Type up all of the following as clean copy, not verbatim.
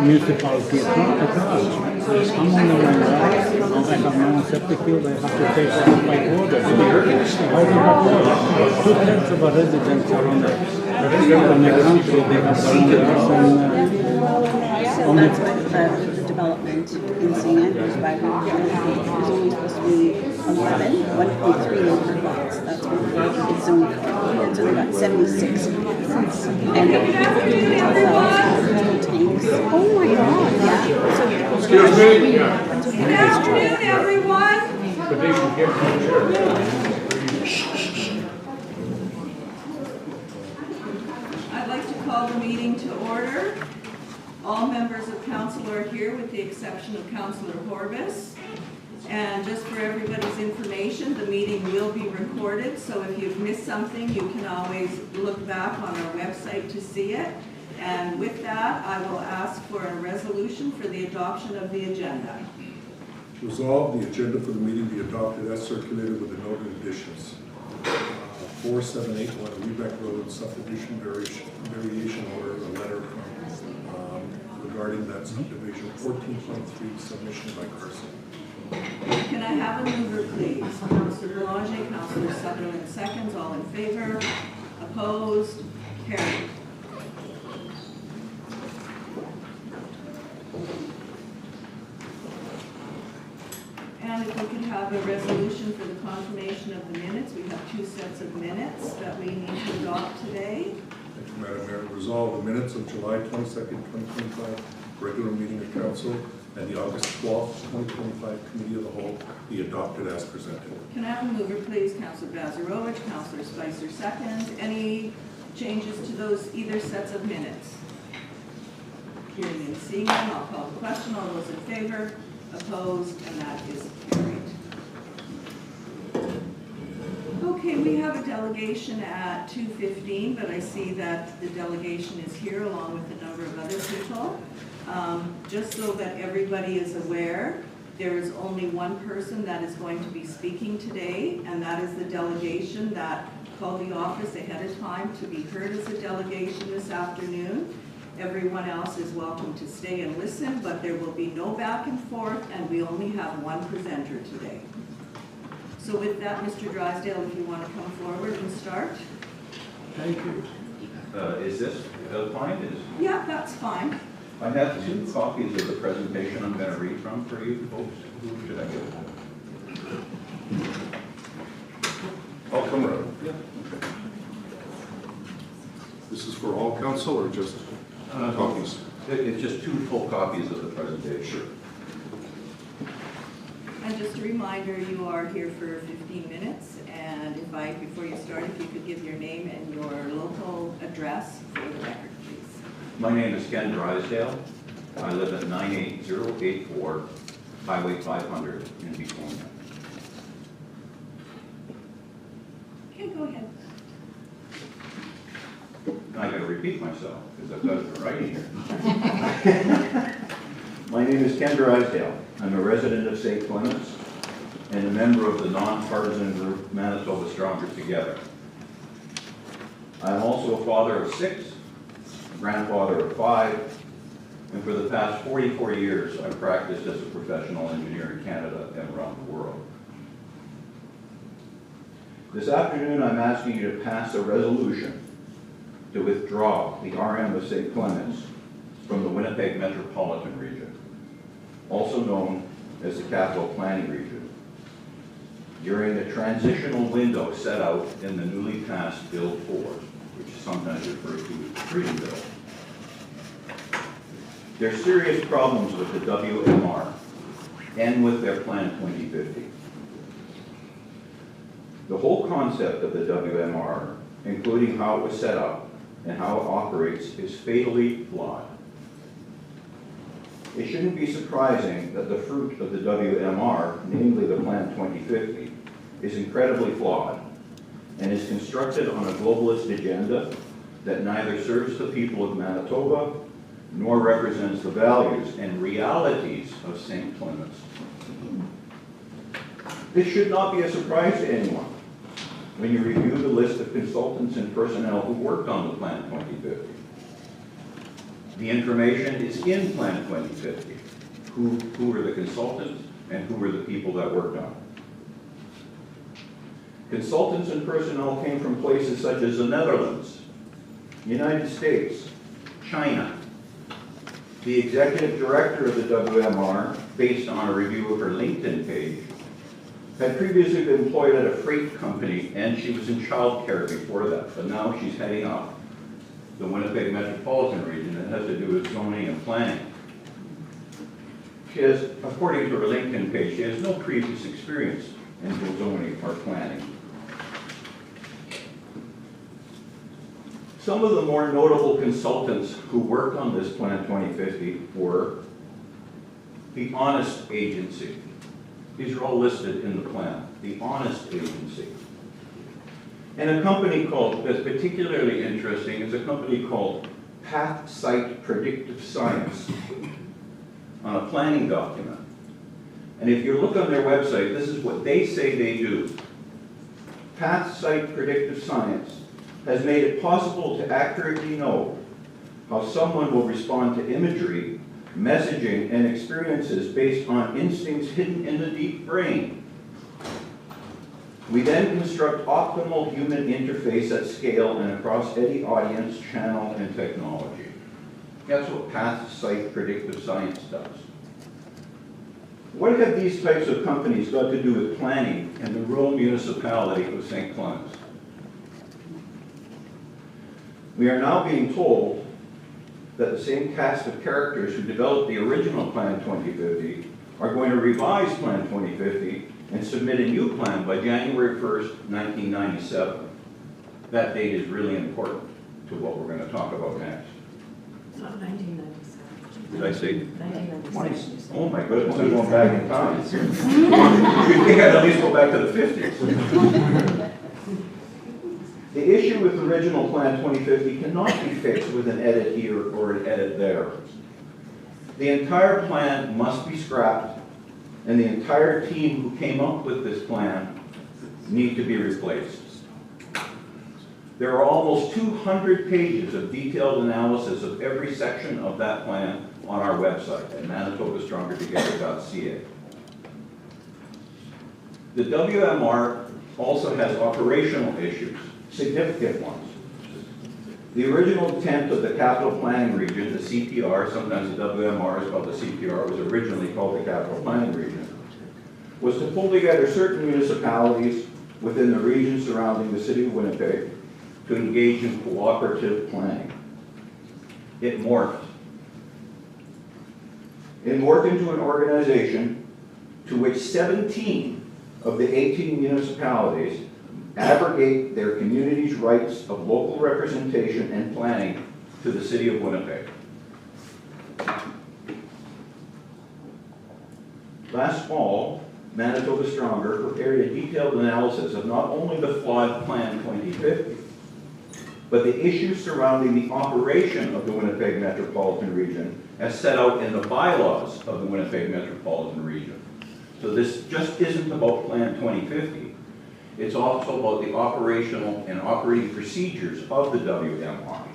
municipality, it's not a charge. I'm on the wrong line. I have my own septic field, I have to take all my orders. How does that work? 2/3 of our residents are on the council, they have their own So that's what the development in St. Andrews by law, there's only supposed to be 1.3 acre lots. That's what it's zoned for. It's only got 76 lots. And tanks. Oh my God. Yeah. So, Excuse me? Good afternoon, everyone. I'd like to call the meeting to order. All members of council are here with the exception of Councillor Horvis. And just for everybody's information, the meeting will be recorded, so if you've missed something, you can always look back on our website to see it. And with that, I will ask for a resolution for the adoption of the agenda. Resolve the agenda for the meeting be adopted as circulated with the noted additions. 4781 Rebec Road subdivision variation order, a letter from regarding that subdivision, 14.3 submission by Carson. Can I have a mover, please? Councillor Boulanger, Councillor Sutherland seconds, all in favor, opposed, carried. And if we could have a resolution for the confirmation of the minutes, we have 2 sets of minutes that we need to adopt today. Thank you, Madam Mayor. Resolve the minutes of July 22nd, 2025, regular meeting of council, and the August 12th, 2025 committee of the whole be adopted as presented. Can I have a mover, please? Councillor Bazarowicz, Councillor Spicer seconds. Any changes to those either sets of minutes? Hearing and seeing none, I'll call the question. All those in favor, opposed, and that is carried. Okay, we have a delegation at 2:15, but I see that the delegation is here along with a number of other people. Just so that everybody is aware, there is only one person that is going to be speaking today, and that is the delegation that called the office ahead of time to be heard as a delegation this afternoon. Everyone else is welcome to stay and listen, but there will be no back and forth, and we only have one presenter today. So with that, Mr. Drysdale, if you want to come forward and start. Thank you. Is this fine? Yeah, that's fine. I have 2 copies of the presentation I'm going to read from for you folks. Who should I give it to? I'll come around. Yeah. This is for all council or just copies? It's just 2 full copies of the presentation. And just a reminder, you are here for 15 minutes, and before you start, if you could give your name and your local address for the record, please. My name is Ken Drysdale. I live at 98084 Highway 500 in Beacon. Okay, go ahead. I got to repeat myself because I've got it right here. My name is Ken Drysdale. I'm a resident of St. Clements and a member of the nonpartisan group Manitoba Stronger Together. I'm also a father of 6, a grandfather of 5, and for the past 44 years I've practiced as a professional engineer in Canada and around the world. This afternoon I'm asking you to pass a resolution to withdraw the RM of St. Clements from the Winnipeg Metropolitan Region, also known as the Capital Planning Region, during the transitional window set out in the newly passed Bill 4, which is sometimes referred to as the Freedom Bill. There are serious problems with the WMR and with their Plan 2050. The whole concept of the WMR, including how it was set up and how it operates, is fatally flawed. It shouldn't be surprising that the fruit of the WMR, namely the Plan 2050, is incredibly flawed and is constructed on a globalist agenda that neither serves the people of Manitoba nor represents the values and realities of St. Clements. This should not be a surprise to anyone when you review the list of consultants and personnel who worked on the Plan 2050. The information is in Plan 2050. Who were the consultants and who were the people that worked on it? Consultants and personnel came from places such as the Netherlands, United States, China. The executive director of the WMR, based on a review of her LinkedIn page, had previously been employed at a freight company, and she was in childcare before that, but now she's heading up the Winnipeg metropolitan region that has to do with zoning and planning. She has, according to her LinkedIn page, she has no previous experience in zoning or planning. Some of the more notable consultants who worked on this Plan 2050 were the Honest Agency. These are all listed in the plan. The Honest Agency. And a company called, that's particularly interesting, is a company called PathSite Predictive Science on a planning document. And if you look on their website, this is what they say they do. PathSite Predictive Science has made it possible to accurately know how someone will respond to imagery, messaging, and experiences based on instincts hidden in the deep brain. We then construct optimal human interface at scale and across any audience, channel, and technology. That's what PathSite Predictive Science does. What have these types of companies got to do with planning in the rural municipality of St. Clements? We are now being told that the same cast of characters who developed the original Plan 2050 are going to revise Plan 2050 and submit a new plan by January 1st, 1997. That date is really important to what we're going to talk about next. It's not 1997. Did I say? 1997. Oh my goodness, I'm going back in time. You'd think I'd at least go back to the 50s. The issue with the original Plan 2050 cannot be fixed with an edit here or an edit there. The entire plan must be scrapped, and the entire team who came up with this plan need to be replaced. There are almost 200 pages of detailed analysis of every section of that plan on our website at manitobastrongertogether.ca. The WMR also has operational issues, significant ones. The original intent of the Capital Planning Region, the CPR, sometimes the WMR is called the CPR, was originally called the Capital Planning Region, was to pull together certain municipalities within the region surrounding the city of Winnipeg to engage in cooperative planning. It morphed. It morphed into an organization to which 17 of the 18 municipalities abrogate their community's rights of local representation and planning to the city of Winnipeg. Last fall, Manitoba Stronger prepared a detailed analysis of not only the flawed Plan 2050, but the issues surrounding the operation of the Winnipeg Metropolitan Region as set out in the bylaws of the Winnipeg Metropolitan Region. So this just isn't about Plan 2050. It's also about the operational and operating procedures of the WMR.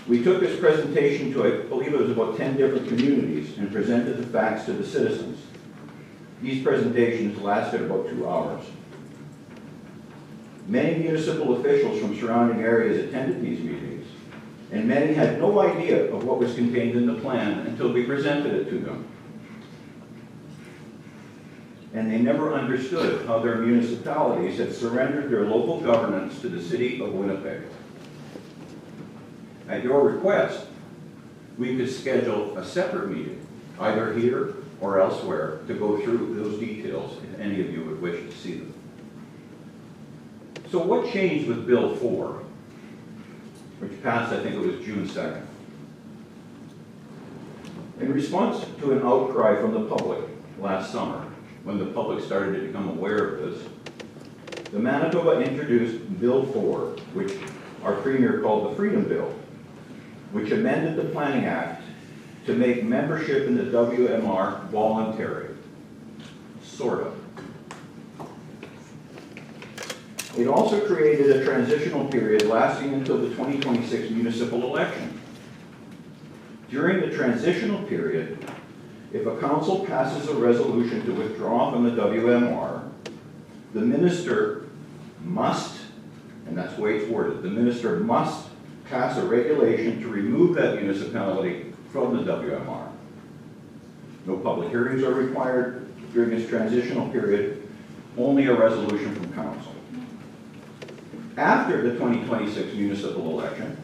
We took this presentation to, I believe it was about 10 different communities, and presented the facts to the citizens. These presentations lasted about 2 hours. Many municipal officials from surrounding areas attended these meetings, and many had no idea of what was contained in the plan until we presented it to them. And they never understood how their municipalities had surrendered their local governance to the city of Winnipeg. At your request, we could schedule a separate meeting, either here or elsewhere, to go through those details if any of you would wish to see them. So what changed with Bill 4, which passed, I think it was June 2nd? In response to an outcry from the public last summer, when the public started to become aware of this, the Manitoba introduced Bill 4, which our Premier called the Freedom Bill, which amended the Planning Act to make membership in the WMR voluntary, sort of. It also created a transitional period lasting until the 2026 municipal election, During the transitional period, if a council passes a resolution to withdraw from the WMR, the minister must, and that's the way it's worded, the minister must pass a regulation to remove that municipality from the WMR. No public hearings are required during this transitional period, only a resolution from council. After the 2026 municipal election,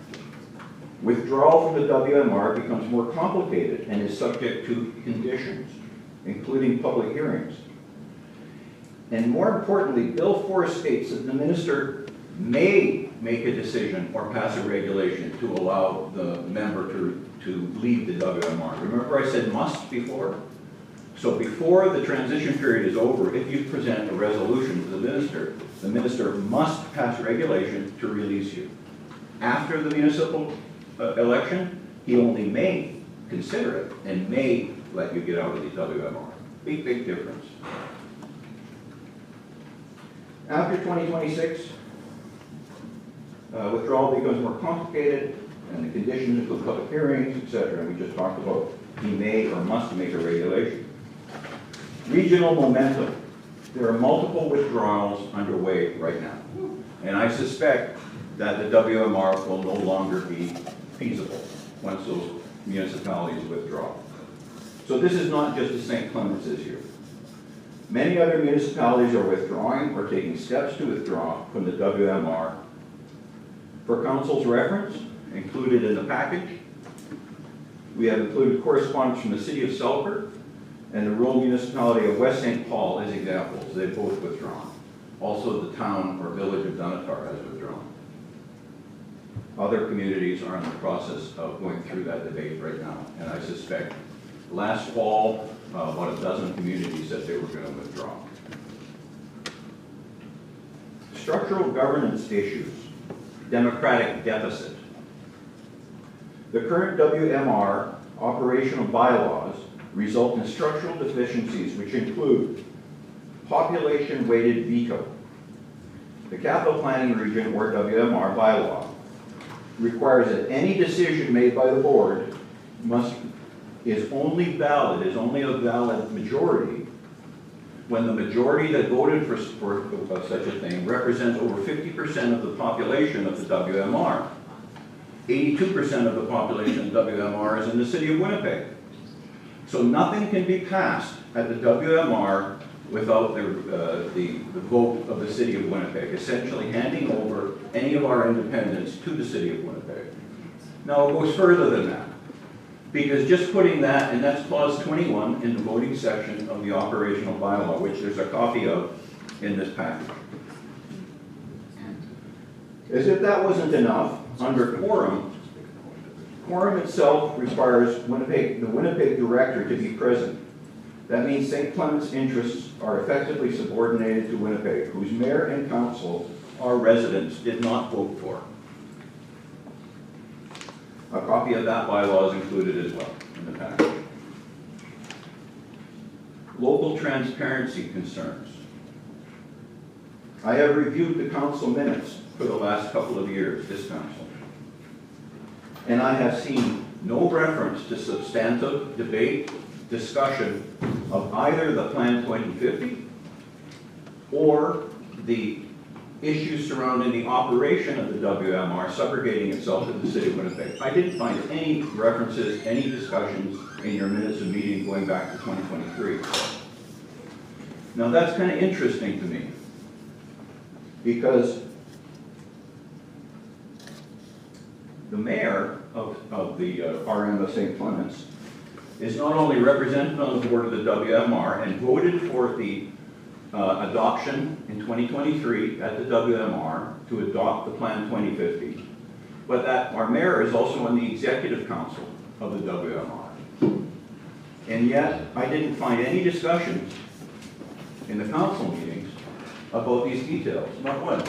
withdrawal from the WMR becomes more complicated and is subject to conditions, including public hearings. And more importantly, Bill 4 states that the minister may make a decision or pass a regulation to allow the member to leave the WMR. Remember I said must before? So before the transition period is over, if you present a resolution to the minister must pass regulation to release you. After the municipal election, he only may consider it and may let you get out of the WMR. Big, big difference. After 2026, withdrawal becomes more complicated and the conditions include public hearings, etc. We just talked about he may or must make a regulation. Regional momentum. There are multiple withdrawals underway right now. And I suspect that the WMR will no longer be feasible once those municipalities withdraw. So this is not just a St. Clements issue. Many other municipalities are withdrawing or taking steps to withdraw from the WMR. For council's reference, included in the package, we have included correspondence from the City of Selkirk and the rural municipality of West St. Paul as examples. They've both withdrawn. Also, the town or village of Dunatar has withdrawn. Other communities are in the process of going through that debate right now, and I suspect last fall, about a dozen communities said they were going to withdraw. Structural governance issues, democratic deficit. The current WMR operational bylaws result in structural deficiencies which include population-weighted veto. The Capital Planning Region, or WMR bylaw, requires that any decision made by the board is only a valid majority when the majority that voted for such a thing represents over 50% of the population of the WMR. 82% of the population of WMR is in the city of Winnipeg. So nothing can be passed at the WMR without the vote of the city of Winnipeg, essentially handing over any of our independence to the city of Winnipeg. Now it goes further than that, because just putting that, and that's clause 21 in the voting section of the operational bylaw, which there's a copy of in this package. As if that wasn't enough, under quorum itself requires the Winnipeg director to be present. That means St. Clements' interests are effectively subordinated to Winnipeg, whose mayor and council our residents did not vote for. A copy of that bylaw is included as well in the package. Local transparency concerns. I have reviewed the council minutes for the last couple of years, this council, and I have seen no reference to substantive debate, discussion of either the Plan 2050 or the issues surrounding the operation of the WMR subrogating itself to the city of Winnipeg. I didn't find any references, any discussions in your minutes of meeting going back to 2023. Now that's kind of interesting to me, because the mayor of the RM of St. Clements is not only represented on the board of the WMR and voted for the adoption in 2023 at the WMR to adopt the Plan 2050, but that our mayor is also on the executive council of the WMR. And yet, I didn't find any discussions in the council meetings about these details, not one.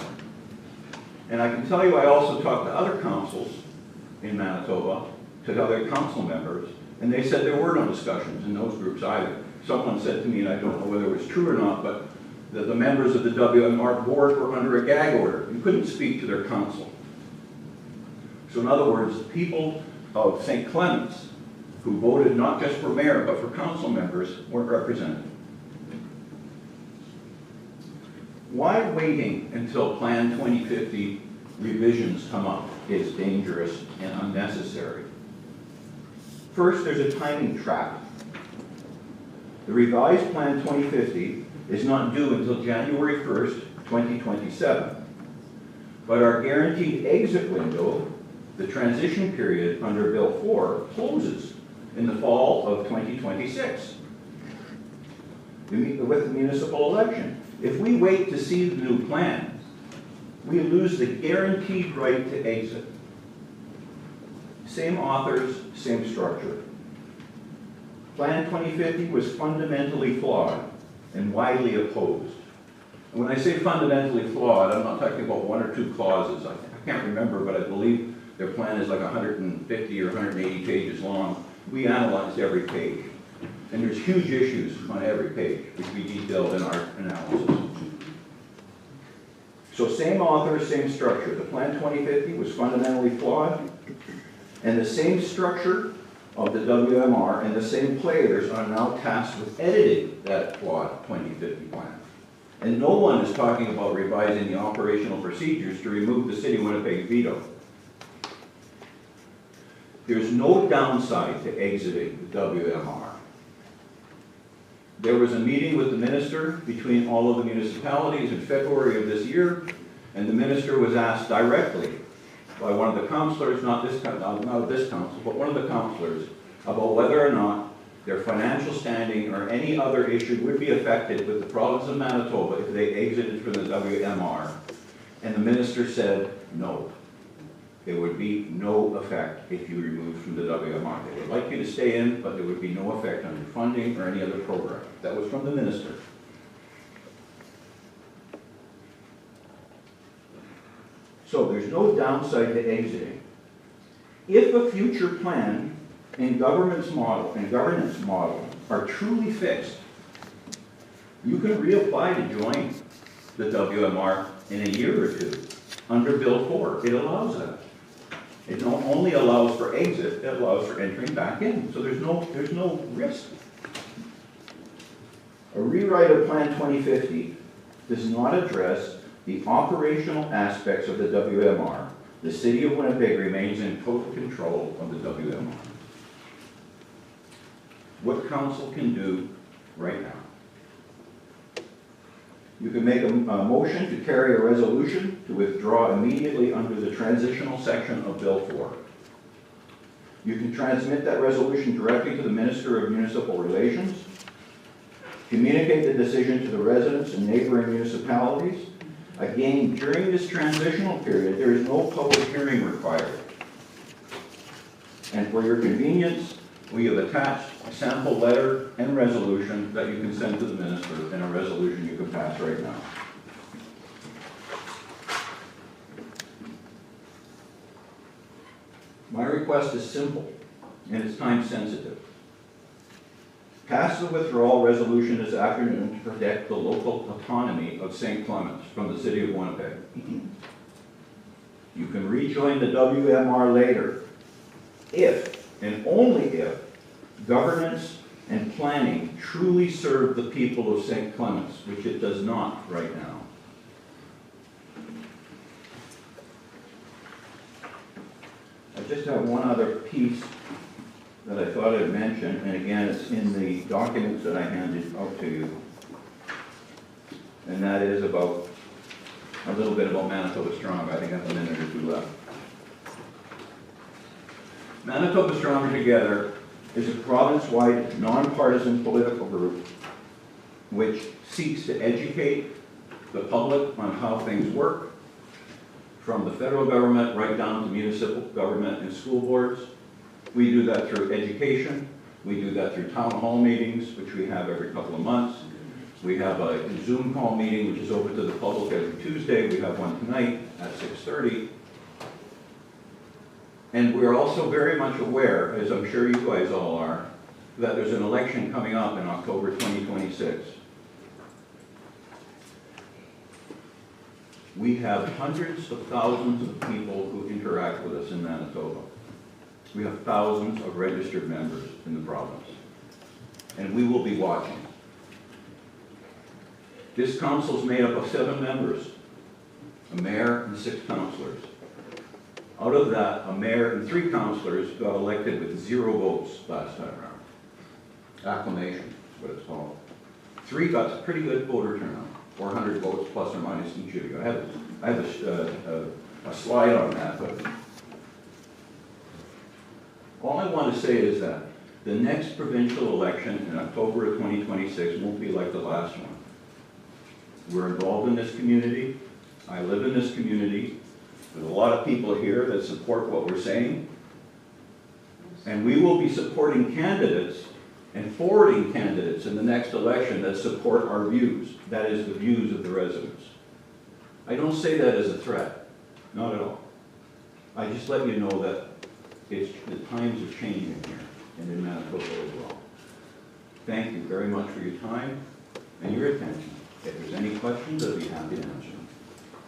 And I can tell you, I also talked to other councils in Manitoba, to other council members, and they said there were no discussions in those groups either. Someone said to me, and I don't know whether it was true or not, but that the members of the WMR board were under a gag order and couldn't speak to their council. So in other words, people of St. Clements who voted not just for mayor, but for council members, weren't represented. Why waiting until Plan 2050 revisions come up is dangerous and unnecessary. First, there's a timing trap. The revised Plan 2050 is not due until January 1st, 2027. But our guaranteed exit window, the transition period under Bill 4, closes in the fall of 2026 with the municipal election. If we wait to see the new plan, we lose the guaranteed right to exit. Same authors, same structure. Plan 2050 was fundamentally flawed and widely opposed. And when I say fundamentally flawed, I'm not talking about one or two clauses. I can't remember, but I believe their plan is like 150 or 180 pages long. We analyzed every page. And there's huge issues on every page, which we detailed in our analysis. So same author, same structure. The Plan 2050 was fundamentally flawed, and the same structure of the WMR and the same players are now tasked with editing that flawed 2050 plan. And no one is talking about revising the operational procedures to remove the City of Winnipeg veto. There's no downside to exiting the WMR. There was a meeting with the minister between all of the municipalities in February of this year, and the minister was asked directly by one of the councillors, not this council, but one of the councillors, about whether or not their financial standing or any other issue would be affected with the province of Manitoba if they exited from the WMR. And the minister said no. There would be no effect if you removed from the WMR. They would like you to stay in, but there would be no effect on your funding or any other program. That was from the minister. So there's no downside to exiting. If a future plan and governance model are truly fixed, you can reapply to join the WMR in a year or two under Bill 4. It allows that. It not only allows for exit, it allows for entering back in. So there's no risk. A rewrite of Plan 2050 does not address the operational aspects of the WMR. The City of Winnipeg remains in total control of the WMR. What council can do right now? You can make a motion to carry a resolution to withdraw immediately under the transitional section of Bill 4. You can transmit that resolution directly to the Minister of Municipal Relations, communicate the decision to the residents in neighboring municipalities. Again, during this transitional period, there is no public hearing required. And for your convenience, we have attached a sample letter and resolution that you can send to the minister, and a resolution you can pass right now. My request is simple, and it's time sensitive. Pass the withdrawal resolution this afternoon to protect the local autonomy of St. Clements from the City of Winnipeg. You can rejoin the WMR later if, and only if, governance and planning truly serve the people of St. Clements, which it does not right now. I just have one other piece that I thought I'd mention, and again, it's in the documents that I handed out to you. And that is about, a little bit about Manitoba Strong. I think I have a minute or two left. Manitoba Stronger Together is a province-wide, nonpartisan political group which seeks to educate the public on how things work, from the federal government right down to municipal government and school boards. We do that through education. We do that through town hall meetings, which we have every couple of months. We have a Zoom call meeting, which is open to the public every Tuesday. We have one tonight at 6:30. And we're also very much aware, as I'm sure you guys all are, that there's an election coming up in October 2026. We have hundreds of thousands of people who interact with us in Manitoba. We have thousands of registered members in the province, and we will be watching. This council is made up of 7 members, a mayor and 6 councillors. Out of that, a mayor and 3 councillors got elected with 0 votes last time around. Acclamation is what it's called. 3 got a pretty good voter turnout, 400 votes plus or minus each of you. I have a slide on that, but all I want to say is that the next provincial election in October of 2026 won't be like the last one. We're involved in this community. I live in this community. There's a lot of people here that support what we're saying. And we will be supporting candidates and forwarding candidates in the next election that support our views. That is the views of the residents. I don't say that as a threat, not at all. I just let you know that the times are changing here and in Manitoba as well. Thank you very much for your time and your attention. If there's any questions, I'll be happy to answer them.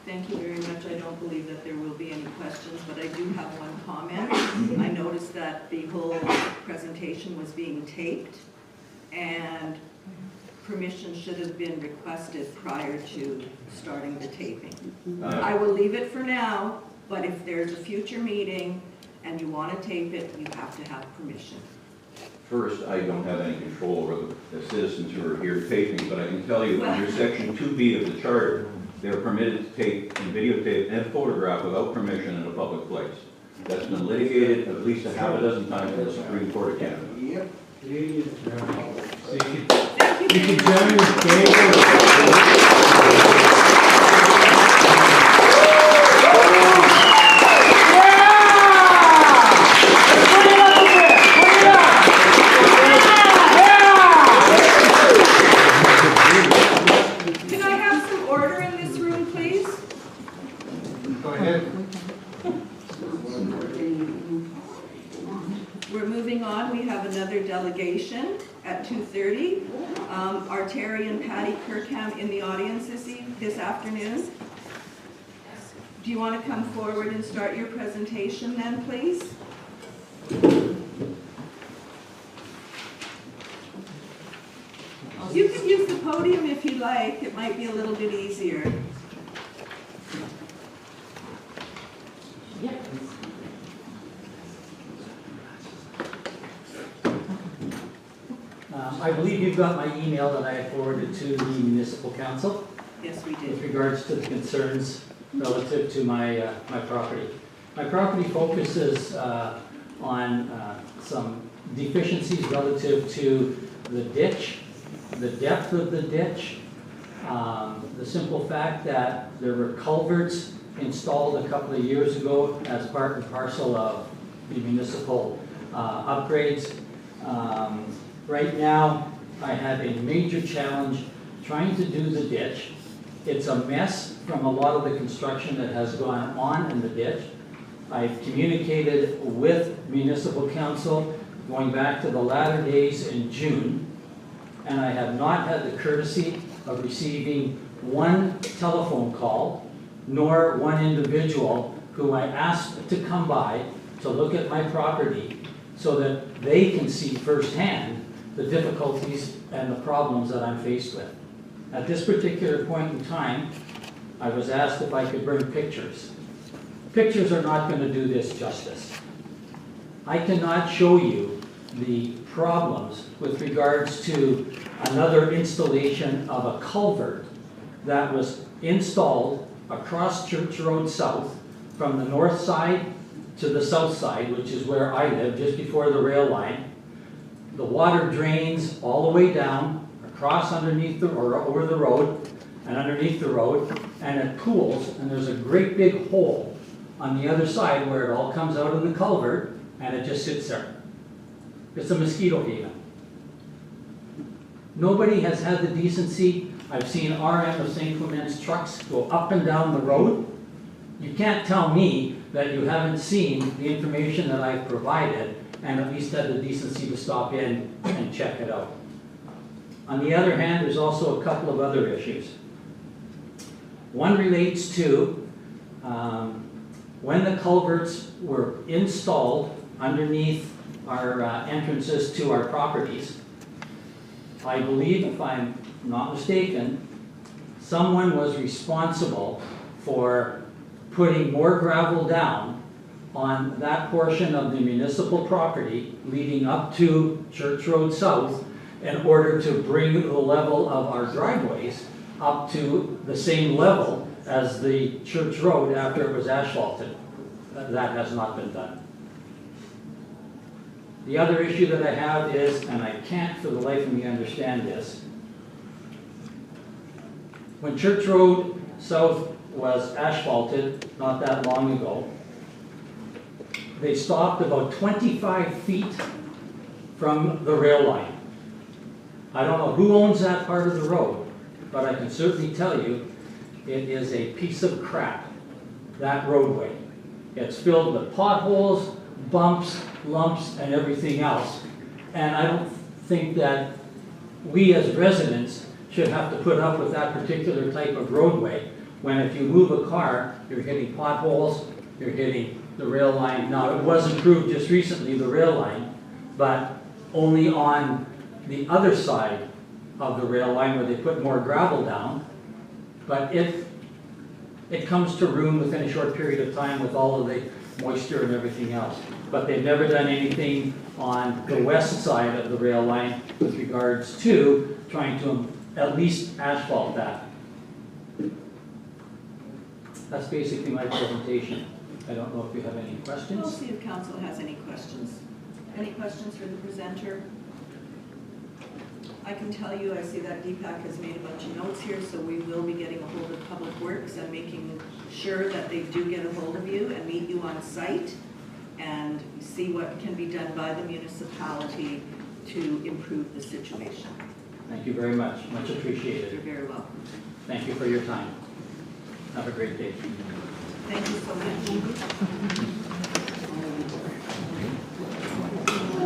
Thank you very much. I don't believe that there will be any questions, but I do have one comment. I noticed that the whole presentation was being taped, and permission should have been requested prior to starting the taping. I will leave it for now, but if there's a future meeting and you want to tape it, you have to have permission. First, I don't have any control over the citizens who are here taping, but I can tell you under section 2B of the charter, they're permitted to tape and videotape and photograph without permission in a public place. That's been litigated at least a half a dozen times in the Supreme Court of Canada. Yep. Thank you. You can join us, Can I have some order in this room, please? Go ahead. We're moving on. We have another delegation at 2:30. Are Terry and Patty Kirkham in the audience this afternoon? Do you want to come forward and start your presentation then, please? You can use the podium if you like. It might be a little bit easier. I believe you've got my email that I had forwarded to the municipal council Yes, we with did. regards to the concerns relative to my property. My property focuses on some deficiencies relative to the ditch, the depth of the ditch, the simple fact that there were culverts installed a couple of years ago as part and parcel of the municipal upgrades. Right now, I have a major challenge trying to do the ditch. It's a mess from a lot of the construction that has gone on in the ditch. I've communicated with municipal council going back to the latter days in June, and I have not had the courtesy of receiving one telephone call, nor one individual who I asked to come by to look at my property so that they can see firsthand the difficulties and the problems that I'm faced with. At this particular point in time, I was asked if I could bring pictures. Pictures are not going to do this justice. I cannot show you the problems with regards to another installation of a culvert that was installed across Church Road South from the north side to the south side, which is where I live, just before the rail line. The water drains all the way down, across underneath or over the road, and underneath the road, and it pools, and there's a great big hole on the other side where it all comes out of the culvert, and it just sits there. It's a mosquito haven. Nobody has had the decency. I've seen RM of St. Clement's trucks go up and down the road. You can't tell me that you haven't seen the information that I've provided and at least had the decency to stop in and check it out. On the other hand, there's also a couple of other issues. One relates to when the culverts were installed underneath our entrances to our properties. I believe, if I'm not mistaken, someone was responsible for putting more gravel down on that portion of the municipal property leading up to Church Road South in order to bring the level of our driveways up to the same level as the Church Road after it was asphalted. That has not been done. The other issue that I have is, and I can't for the life of me understand this, when Church Road South was asphalted not that long ago, they stopped about 25 feet from the rail line. I don't know who owns that part of the road, but I can certainly tell you it is a piece of crap, that roadway. It's filled with potholes, bumps, lumps, and everything else. And I don't think that we as residents should have to put up with that particular type of roadway when if you move a car, you're hitting potholes, you're hitting the rail line. Now, it was improved just recently, the rail line, but only on the other side of the rail line where they put more gravel down. But it comes to ruin within a short period of time with all of the moisture and everything else. But they've never done anything on the west side of the rail line with regards to trying to at least asphalt that. That's basically my presentation. I don't know if you have any We'll questions. see if council has any questions. Any questions for the presenter? I can tell you, I see that Deepak has made a bunch of notes here, so we will be getting a hold of Public Works and making sure that they do get a hold of you and meet you on site and see what can be done by the municipality to improve the situation. Thank you very much. Much appreciated. You're very welcome. Thank you for your time. Have a great day. Thank you so much.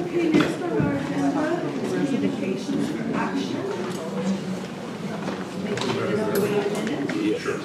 Okay, next on our agenda is communications for action. Maybe we have to wait a minute. Yeah, sure.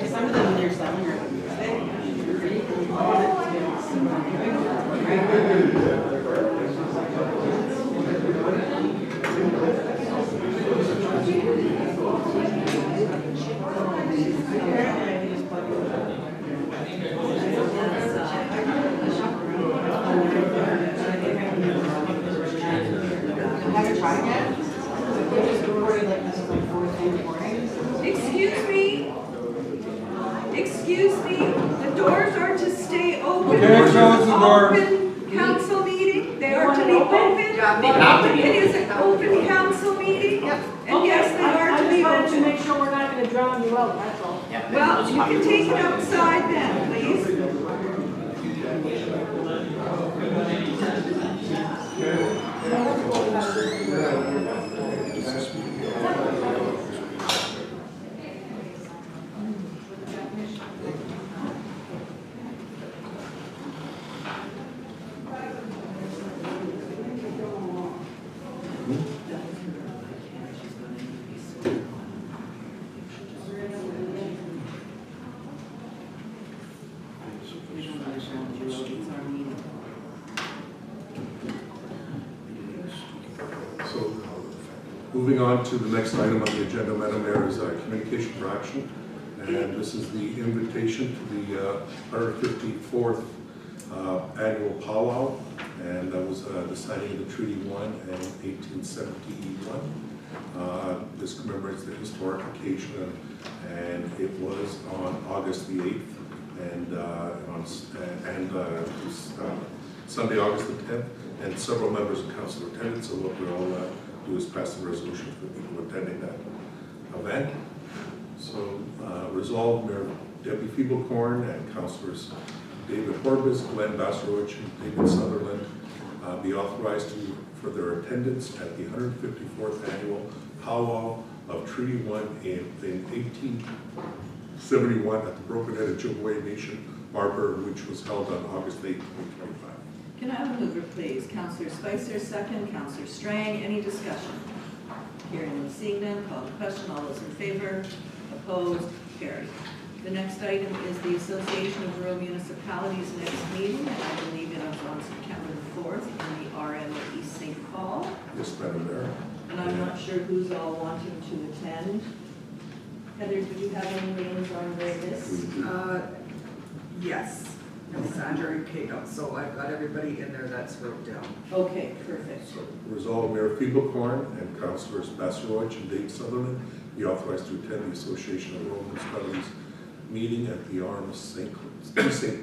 Some of them they're selling are. Haven't tried yet? They just recorded like this is like 4th thing recording. Excuse me? Excuse me? The doors are to stay open. Okay, This is close the an doors. Open council meeting. They are to be open. It is an open council meeting. And yes, they are to be I just wanted to open. make sure we're not gonna drown you out, that's all. Well, you can take it outside then, please. So, moving on to the next item on the agenda, Madam Mayor, is communication for action. And this is the invitation to the 154th annual powwow. And that was the signing of the Treaty 1 and 1871. This commemorates the historic occasion, and it was on August the 8th and Sunday, August the 10th, and several members of council attended. So what we'll all do is pass the resolution for the people attending that event. Resolved, Mayor Debbie Feeblecorn and Councilors David Horbis, Glenn Basarowicz, and David Sutherland be authorized for their attendance at the 154th Annual Powwow of Treaty 1 in 1871 at the Broken Head Ojibwe Nation Harbor, which was held on August 8, 2025. Can I have a mover, please? Councillor Spicer, second. Councillor Strang, any discussion? Hearing and seeing none, call the question. All those in favor? Opposed? Carried. The next item is the Association of Rural Municipalities next meeting, and I believe it is on September the 4th in the RM at East St. Paul. Yes, Madam Mayor. And I'm not sure who's all wanting to attend. Heather, do you have any names on the list? Yes, Sandra and Cato, so I've got everybody in there that's wrote down. Okay, perfect. So, resolved, Mayor Feeblecorn and Councilors Basarowicz and Dave Sutherland be authorized to attend the Association of Rural Municipalities meeting at the Arms St.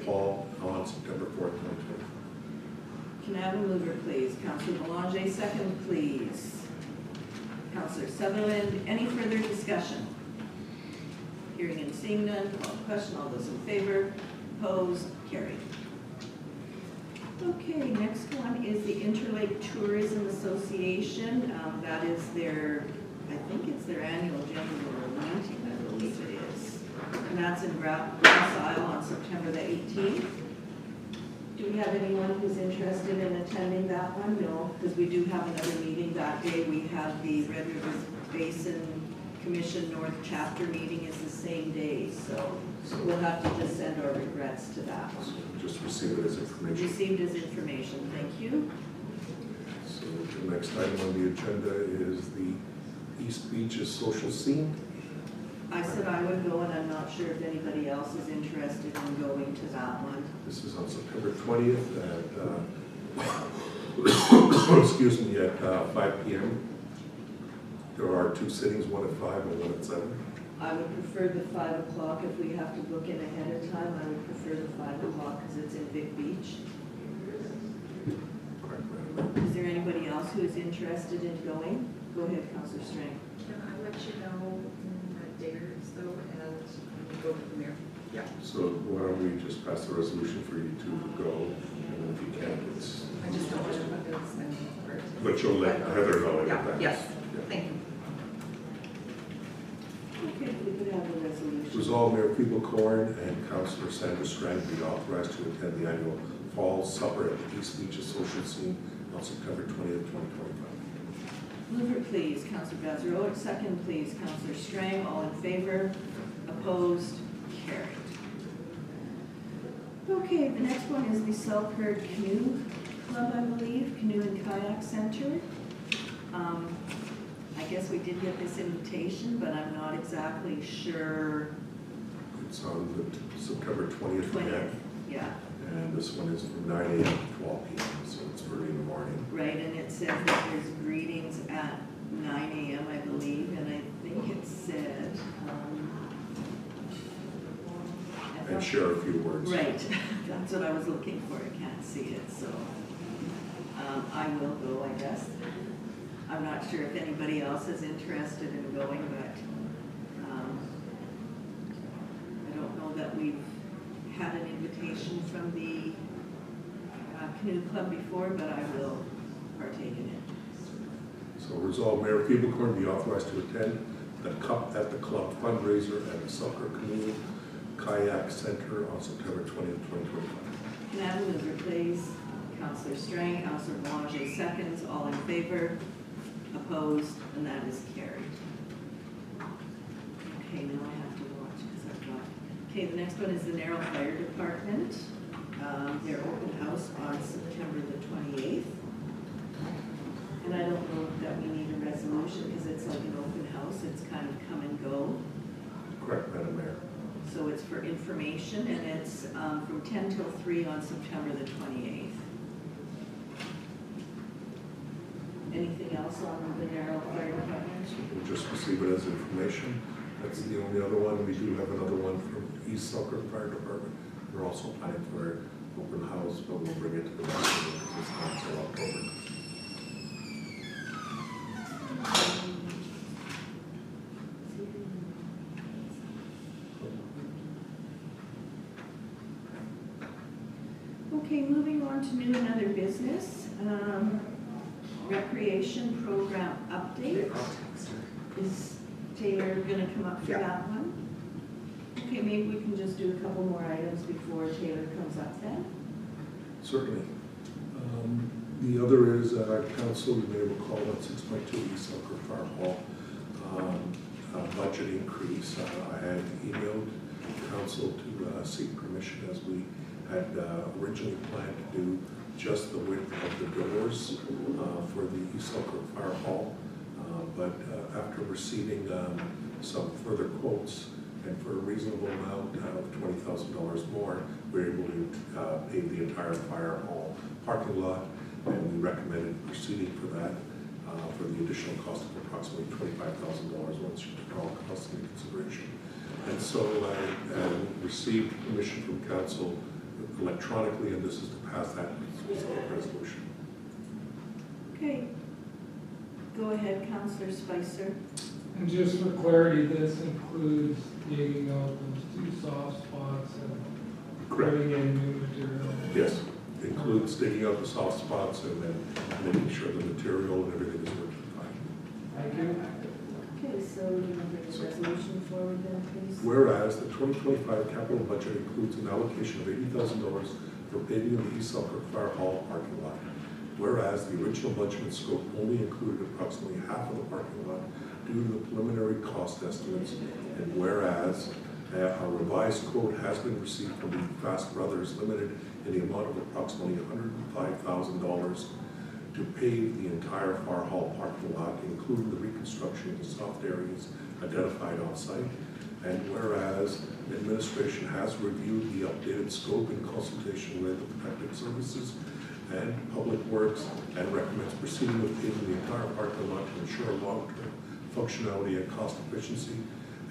Paul on September 4th, 2020. Can I have a mover, please? Councillor Belanger, second, please. Councillor Sutherland, any further discussion? Hearing and seeing none, call the question. All those in favor? Opposed? Carried. Okay, next one is the Interlake Tourism Association. That is their, I think it's their annual general meeting, I believe it is. And that's in Grass Isle on September the 18th. Do we have anyone who's interested in attending that one? No, because we do have another meeting that day. We have the Red River Basin Commission North Chapter meeting is the same day, so we'll have to just send our regrets to that one. So just receive it as information. Received as information, thank you. So the next item on the agenda is the East Beaches Social Scene. I said I would go, and I'm not sure if anybody else is interested in going to that one. This is on September 20th at, excuse me, at 5 p.m. There are two sittings, one at 5 and one at 7. I would prefer the 5 o'clock. If we have to book it ahead of time, I would prefer the 5 o'clock because it's in Big Beach. Correct, Madam Mayor. Is there anybody else who is interested in going? Go ahead, Councillor Strang. Can I let you know in a day or so and go from there? Yeah. So why don't we just pass the resolution for you to go, and if you can, it's, I just don't want to put this in first. but you'll let Heather know in Yeah, advance. yes, Yeah. thank you. Okay, we could have a resolution. Resolved, Mayor Feeblecorn and Councilor Sandra Strang be authorized to attend the annual Fall Supper at the East Beaches Social Scene on September 20th, 2025. Mover, please. Councillor Basarowicz, second, please. Councillor Strang, all in favor? Opposed? Carried. Okay, the next one is the Selkirk Canoe Club, I believe, Canoe and Kayak Center. I guess we did get this invitation, but I'm not exactly sure. It's on the September 20th 20th, event, yeah, and this one is from 9 a.m. to 12 p.m., so it's early in the morning. right, and it says that there's greetings at 9 a.m., I believe, and I think it said, And share a few words. right, that's what I was looking for, I can't see it, so I will go, I guess. I'm not sure if anybody else is interested in going, but I don't know that we've had an invitation from the canoe club before, but I will partake in it. So resolved, Mayor Feeblecorn be authorized to attend the Cup at the Club fundraiser at the Selkirk Canoe Kayak Center on September 20th, 2025. Can I have a mover, please? Councillor Strang, Councillor Belanger seconds, all in favor? Opposed? And that is carried. Okay, now I have to watch because I've got. Okay, the next one is the Narrow Fire Department. Their open house on September the 28th. And I don't know that we need a resolution because it's like an open house. It's kind of come and go. Correct, Madam Mayor. So it's for information, and it's from 10 till 3 on September the 28th. Anything else on the Narrow Fire Department? We'll just receive it as information. That's the only other one. We do have another one from East Selkirk Fire Department. We're also planning for open house, but we'll bring it to the next meeting because it's not until October. Okay, moving on to new and other business. Recreation program update. Is Taylor gonna come up for Yeah. that one? Okay, maybe we can just do a couple more items before Taylor comes up then. Certainly. The other is, council, you may recall that 6.2 East Selkirk Fire Hall budget increase. I had emailed council to seek permission, as we had originally planned to do just the width of the doors for the East Selkirk Fire Hall. But after receiving some further quotes, and for a reasonable amount of $20,000 more, we were able to pave the entire fire hall parking lot, and we recommended proceeding for that for the additional cost of approximately $25,000 once you took all costs into consideration. And so I received permission from council electronically, and this is to pass that specific resolution. Okay. Go ahead, Councillor Spicer. And just for clarity, this includes digging out those two soft spots and Correct. putting in new material. Yes, includes digging out the soft spots and then making sure the material and everything is working fine. Thank you. Okay, so you want to bring the resolution forward then, please? Whereas the 2025 capital budget includes an allocation of $80,000 for paving of the East Selkirk Fire Hall parking lot. Whereas the original budget and scope only included approximately half of the parking lot due to the preliminary cost estimates, and whereas a revised quote has been received from the Fast Brothers Limited in the amount of approximately $105,000 to pave the entire Fire Hall parking lot, including the reconstruction of the soft areas identified on site. And whereas the administration has reviewed the updated scope in consultation with the Protective Services and Public Works and recommends proceeding with paving the entire parking lot to ensure long-term functionality and cost efficiency.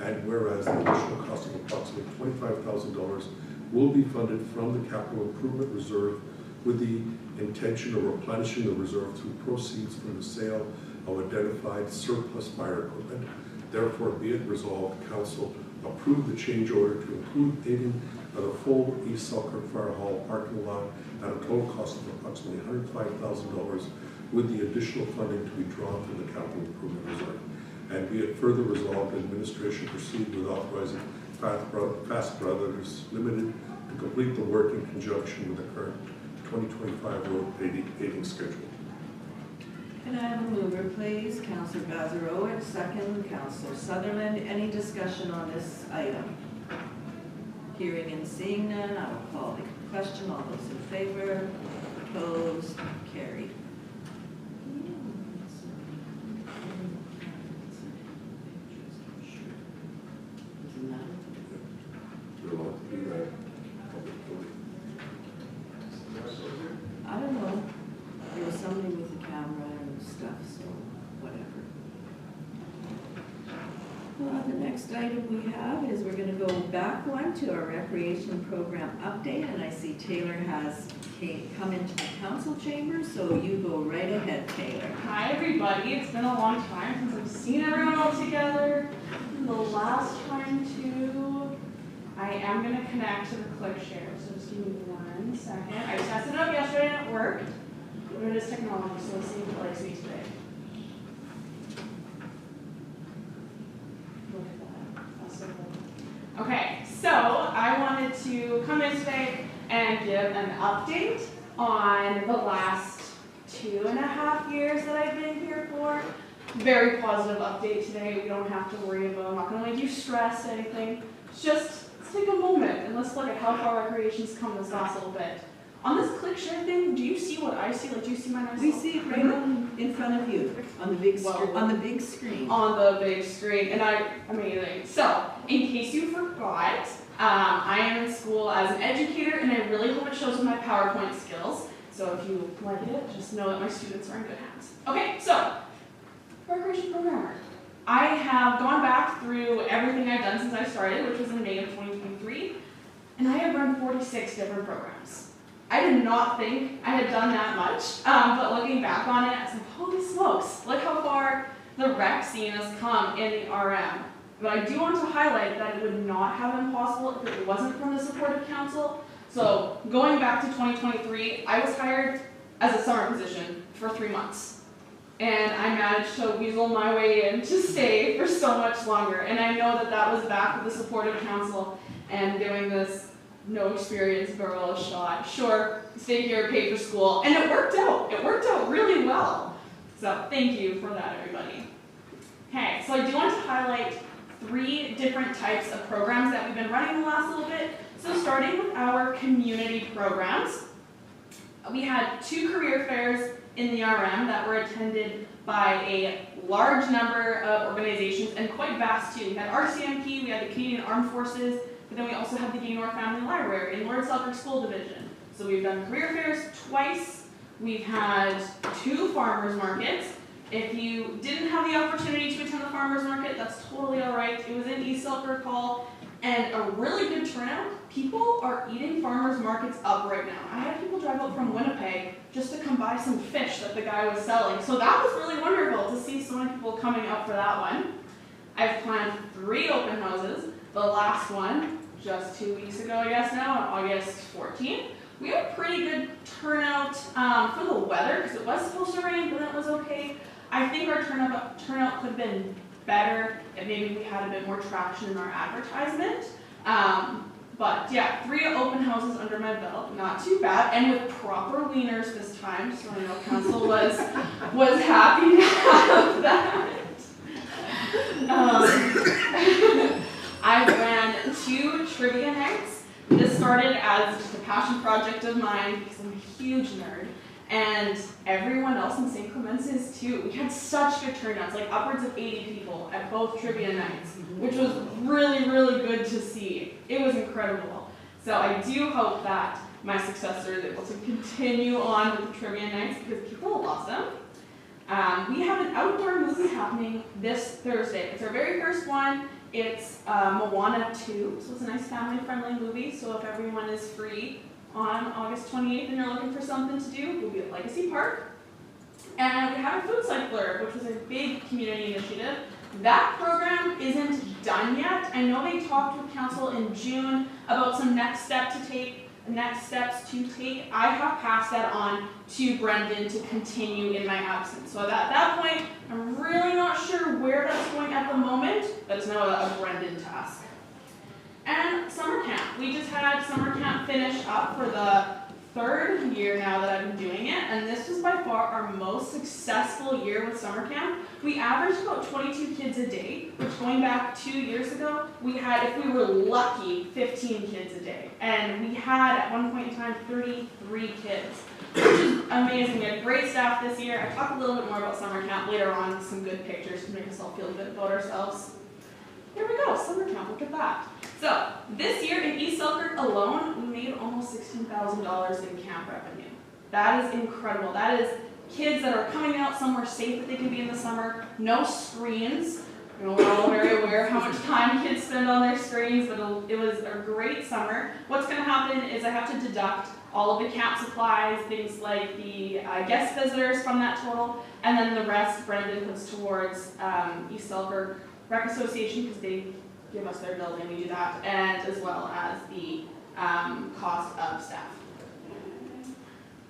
And whereas the additional cost of approximately $25,000 will be funded from the Capital Improvement Reserve with the intention of replenishing the reserve through proceeds from the sale of identified surplus fire equipment. Therefore, be it resolved, Council approve the change order to include paving of the full East Selkirk Fire Hall parking lot at a total cost of approximately $105,000 with the additional funding to be drawn from the Capital Improvement Reserve. And be it further resolved, administration proceed with authorizing Fast Brothers Limited to complete the work in conjunction with the current 2025 road paving schedule. Can I have a mover, please? Councillor Gazarovich, second. Councillor Sutherland. Any discussion on this item? Hearing and seeing none, I will call the question. All those in favor? Opposed? Carried. Doesn't matter. You're allowed to do that. I don't know. There was somebody with the camera and stuff, so whatever. The next item we have is we're going to go back one to our recreation program update, and I see Taylor has come into the council chamber, so you go right ahead, Taylor. Hi, everybody. It's been a long time since I've seen everyone all together. The last time, too, I am going to connect to the ClickShare, so just give me 1 second. I tested it out yesterday and it worked. But it is technology, so let's see if it likes me today. Look at that. That's so cool. Okay, so I wanted to come in today and give an update on the last 2.5 years that I've been here for. Very positive update today. We don't have to worry about, I'm not going to make you stress anything. It's just, let's take a moment and let's look at how far recreation's come this last little bit. On this ClickShare thing, do you see what I see? Like, do you see my nice? We see it right in front of you on the big on the big screen. On the big screen, and amazing. So, in case you forgot, I am in school as an educator, and I really hope it shows with my PowerPoint skills. So if you like it, just know that my students are in good hands. Okay, so recreation programmer. I have gone back through everything I've done since I started, which was in May of 2023, and I have run 46 different programs. I did not think I had done that much, but looking back on it, I was like, holy smokes, look how far the rec scene has come in the RM. But I do want to highlight that it would not have been possible if it wasn't from the support of council. So going back to 2023, I was hired as a summer position for 3 months. And I managed to weasel my way in to stay for so much longer. And I know that that was back with the support of council and giving this no experience girl a shot. Sure, stay here, pay for school. And it worked out. It worked out really well. So thank you for that, everybody. Okay, so I do want to highlight 3 different types of programs that we've been running the last little bit. So starting with our community programs, we had 2 career fairs in the RM that were attended by a large number of organizations and quite vast too. We had RCMP, we had the Canadian Armed Forces, but then we also had the Gaynor Family Library in Lord Selkirk School Division. So we've done career fairs twice. We've had 2 farmers markets. If you didn't have the opportunity to attend the farmers market, that's totally all right. It was in East Selkirk Hall, and a really good turnout. People are eating farmers markets up right now. I had people drive up from Winnipeg just to come buy some fish that the guy was selling. So that was really wonderful to see so many people coming out for that one. I've planned 3 open houses. The last one, just 2 weeks ago, I guess now, on August 14th. We had a pretty good turnout for the weather, because it was supposed to rain, but it was okay. I think our turnout could have been better if maybe we had a bit more traction in our advertisement. But yeah, 3 open houses under my belt, not too bad, and with proper wieners this time, so I know council was happy to have that. I ran 2 trivia nights. This started as just a passion project of mine because I'm a huge nerd. And everyone else in St. Clements is too. We had such good turnouts, like upwards of 80 people at both trivia nights, which was really, really good to see. It was incredible. So I do hope that my successor is able to continue on with the trivia nights because people love them. We have an outdoor movie happening this Thursday. It's our very first one. It's Moana 2, so it's a nice family-friendly movie. So if everyone is free on August 28th and you're looking for something to do, we'll be at Legacy Park. And we have a food cycler, which was a big community initiative. That program isn't done yet. I know they talked with council in June about some next steps to take. I have passed that on to Brendan to continue in my absence. So at that point, I'm really not sure where that's going at the moment. That is now a Brendan task. And summer camp. We just had summer camp finish up for the 3rd year now that I've been doing it, and this was by far our most successful year with summer camp. We averaged about 22 kids a day, which going back 2 years ago, we had, if we were lucky, 15 kids a day. And we had, at one point in time, 33 kids, which is amazing. We had great staff this year. I talk a little bit more about summer camp later on, some good pictures to make us all feel good about ourselves. Here we go, summer camp, look at that. So, this year in East Selkirk alone, we made almost $16,000 in camp revenue. That is incredible. That is kids that are coming out somewhere safe that they can be in the summer, no screens. You know, we're all very aware of how much time kids spend on their screens, but it was a great summer. What's going to happen is I have to deduct all of the camp supplies, things like the guest visitors from that total, and then the rest Brendan puts towards East Selkirk Rec Association because they give us their building, we do that, and as well as the cost of staff.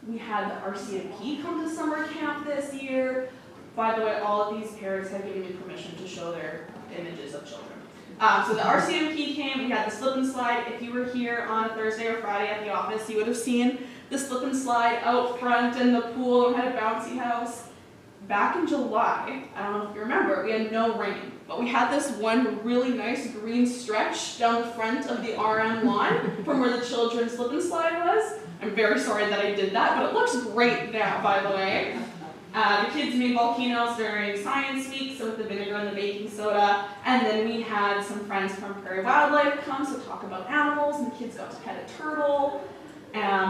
We had the RCMP come to summer camp this year. By the way, all of these parents have given me permission to show their images of children. So the RCMP came, we had the slip and slide. If you were here on a Thursday or Friday at the office, you would have seen the slip and slide out front in the pool. We had a bouncy house. Back in July, I don't know if you remember, we had no rain, but we had this one really nice green stretch down the front of the RM lawn from where the children's slip and slide was. I'm very sorry that I did that, but it looks great now, by the way. The kids made volcanoes during Science Week, so with the vinegar and the baking soda, and then we had some friends from Prairie Wildlife come, so talk about animals, and the kids got to pet a turtle,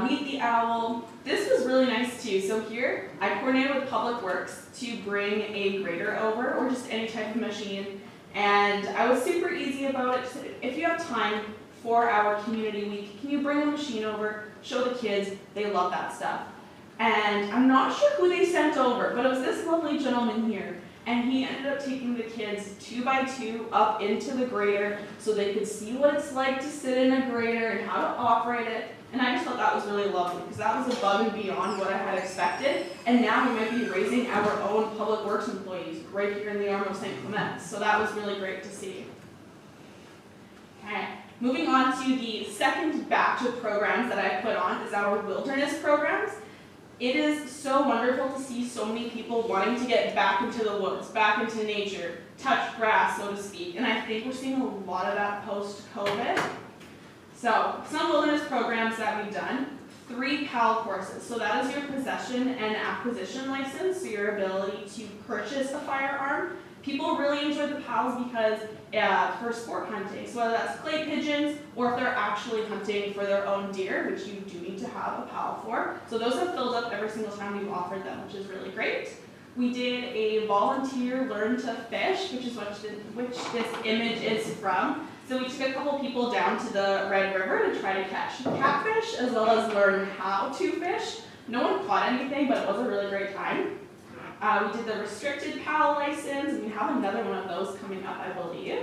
meet the owl. This was really nice too. So here, I coordinated with Public Works to bring a grader over, or just any type of machine, and I was super easy about it. If you have time for our community week, can you bring a machine over, show the kids, they love that stuff. And I'm not sure who they sent over, but it was this lovely gentleman here. And he ended up taking the kids 2 by 2 up into the grader so they could see what it's like to sit in a grader and how to operate it. And I just thought that was really lovely because that was above and beyond what I had expected. And now we might be raising our own public works employees right here in the arm of St. Clements. So that was really great to see. Okay, moving on to the second batch of programs that I put on is our wilderness programs. It is so wonderful to see so many people wanting to get back into the woods, back into nature, touch grass, so to speak. And I think we're seeing a lot of that post-COVID. So, some wilderness programs that we've done, 3 PAL courses. So that is your possession and acquisition license, so your ability to purchase a firearm. People really enjoy the PALs because for sport hunting, so whether that's clay pigeons or if they're actually hunting for their own deer, which you do need to have a PAL for. So those have filled up every single time we've offered them, which is really great. We did a volunteer learn to fish, which is which this image is from. So we took a couple people down to the Red River to try to catch catfish as well as learn how to fish. No one caught anything, but it was a really great time. We did the restricted PAL license, and we have another one of those coming up, I believe.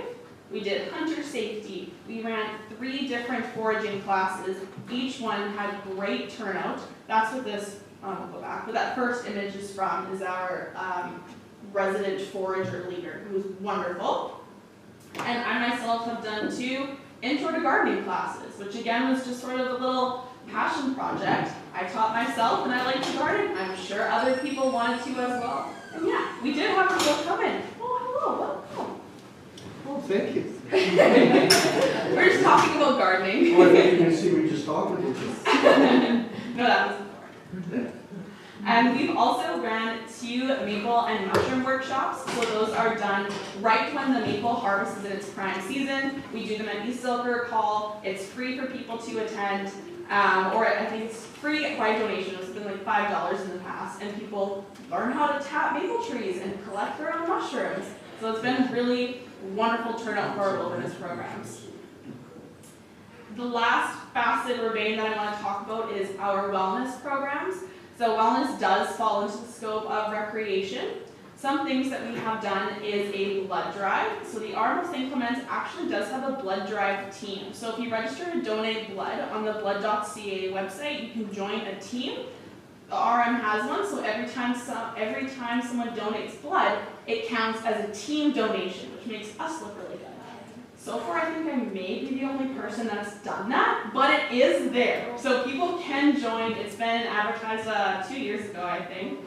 We did hunter safety. We ran 3 different foraging classes. Each one had great turnout. That's what this, we'll go back, but that first image is from, is our resident forager leader, who's wonderful. And I myself have done 2 intro to gardening classes, which again was just sort of a little passion project. I taught myself and I like to garden. I'm sure other people wanted to as well. And yeah, we did have people come in. Oh, hello, welcome. Oh, thank you. We're just talking about gardening. Oh, I thought you were going to see me just talking to you. No, that was before. And we've also ran 2 maple and mushroom workshops. So those are done right when the maple harvest is in its prime season. We do them at East Silver Hall. It's free for people to attend. Or I think it's free by donation. It's been like $5 in the past. And people learn how to tap maple trees and collect their own mushrooms. So it's been really wonderful turnout for our wilderness programs. The last facet or vein that I want to talk about is our wellness programs. So wellness does fall into the scope of recreation. Some things that we have done is a blood drive. So the Arm of St. Clements actually does have a blood drive team. So if you register to donate blood on the blood.ca website, you can join a team. The RM has one, so every time someone donates blood, it counts as a team donation, which makes us look really good. So far, I think I may be the only person that's done that, but it is there. So people can join. It's been advertised 2 years ago, I think.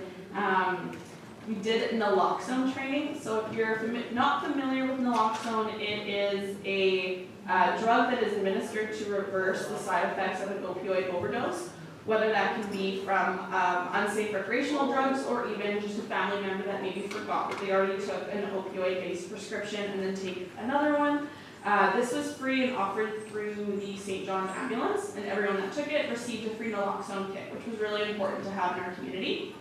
We did naloxone training. So if you're not familiar with naloxone, it is a drug that is administered to reverse the side effects of an opioid overdose, whether that can be from unsafe recreational drugs or even just a family member that maybe forgot that they already took an opioid-based prescription and then take another one. This was free and offered through the St. John's ambulance, and everyone that took it received a free naloxone kit, which was really important to have in our community.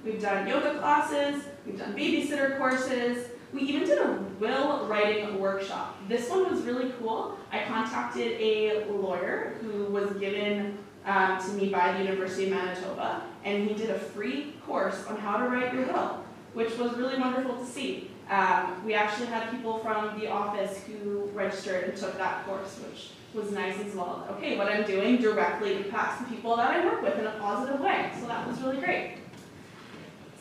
We've done yoga classes, we've done babysitter courses, we even did a will writing workshop. This one was really cool. I contacted a lawyer who was given to me by the University of Manitoba, and he did a free course on how to write your will, which was really wonderful to see. We actually had people from the office who registered and took that course, which was nice as well. Okay, what I'm doing directly impacts the people that I work with in a positive way, so that was really great.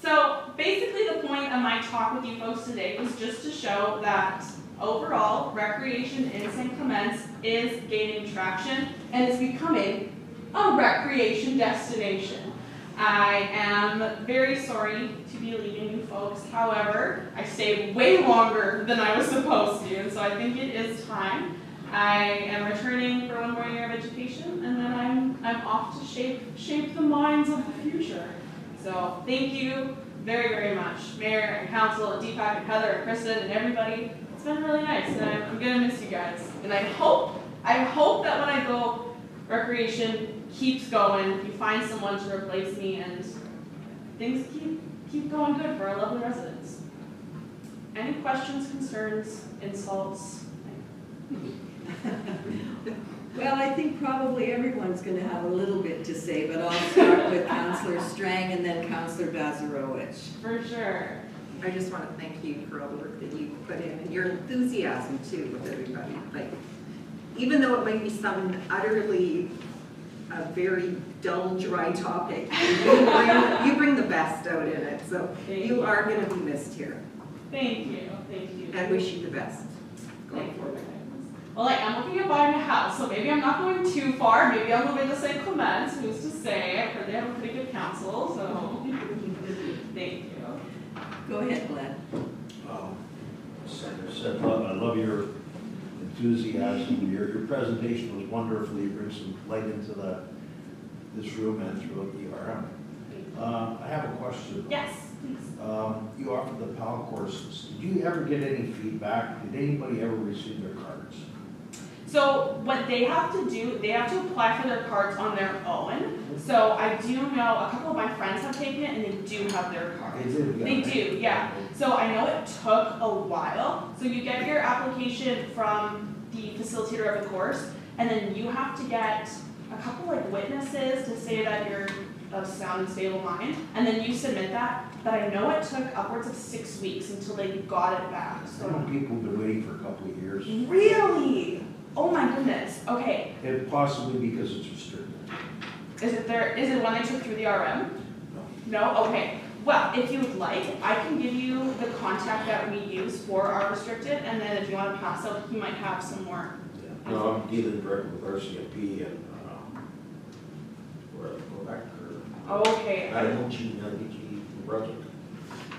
So basically the point of my talk with you folks today was just to show that overall recreation in St. Clements is gaining traction and is becoming a recreation destination. I am very sorry to be leaving you folks. However, I stayed way longer than I was supposed to, and so I think it is time. I am returning for 1 more year of education, and then I'm off to shape the minds of the future. So thank you very, very much, Mayor and Council and Deepak and Heather and Kristen and everybody. It's been really nice, and I'm gonna miss you guys. And I hope that when I go, recreation keeps going, you find someone to replace me, and things keep going good for our lovely residents. Any questions, concerns, insults? Well, I think probably everyone's going to have a little bit to say, but I'll start with Councillor Strang and then Councillor Bazarowicz. For sure. I just want to thank you for all the work that you put in and your enthusiasm too with everybody. Like, even though it might be some utterly, very dull, dry topic, you bring the best out in it, so you are gonna be missed here, Thank you. and wish you the best going Thank you. forward. Well, like, I'm looking at buying a house, so maybe I'm not going too far. Maybe I'll move into St. Clements. Who's to say? I've heard they have a pretty good council, so thank you. Go ahead, Glenn. Senator said, I love your enthusiasm. Your presentation was wonderful. You bring some light into this room and throughout the RM. I have a question. Yes, please. You offered the PAL courses. Did you ever get any feedback? Did anybody ever receive their cards? So what they have to do, they have to apply for their cards on their own. So I do know a couple of my friends have taken it and they do have their cards. They do? They do, yeah. So I know it took a while. So you get your application from the facilitator of the course, and then you have to get a couple like witnesses to say that you're of sound and stable mind, and then you submit that. But I know it took upwards of 6 weeks until they got it back. I So know people have been waiting for a couple of years. really? Oh my goodness. Okay. And possibly because it's restricted. Is it one they took through the RM? No? Okay. Well, if you would like, I can give you the contact that we use for our restricted, and then if you want to pass out, you might have some more. No, I'm dealing directly with RCMP and, Quebec or. Okay. I don't know, New Brunswick.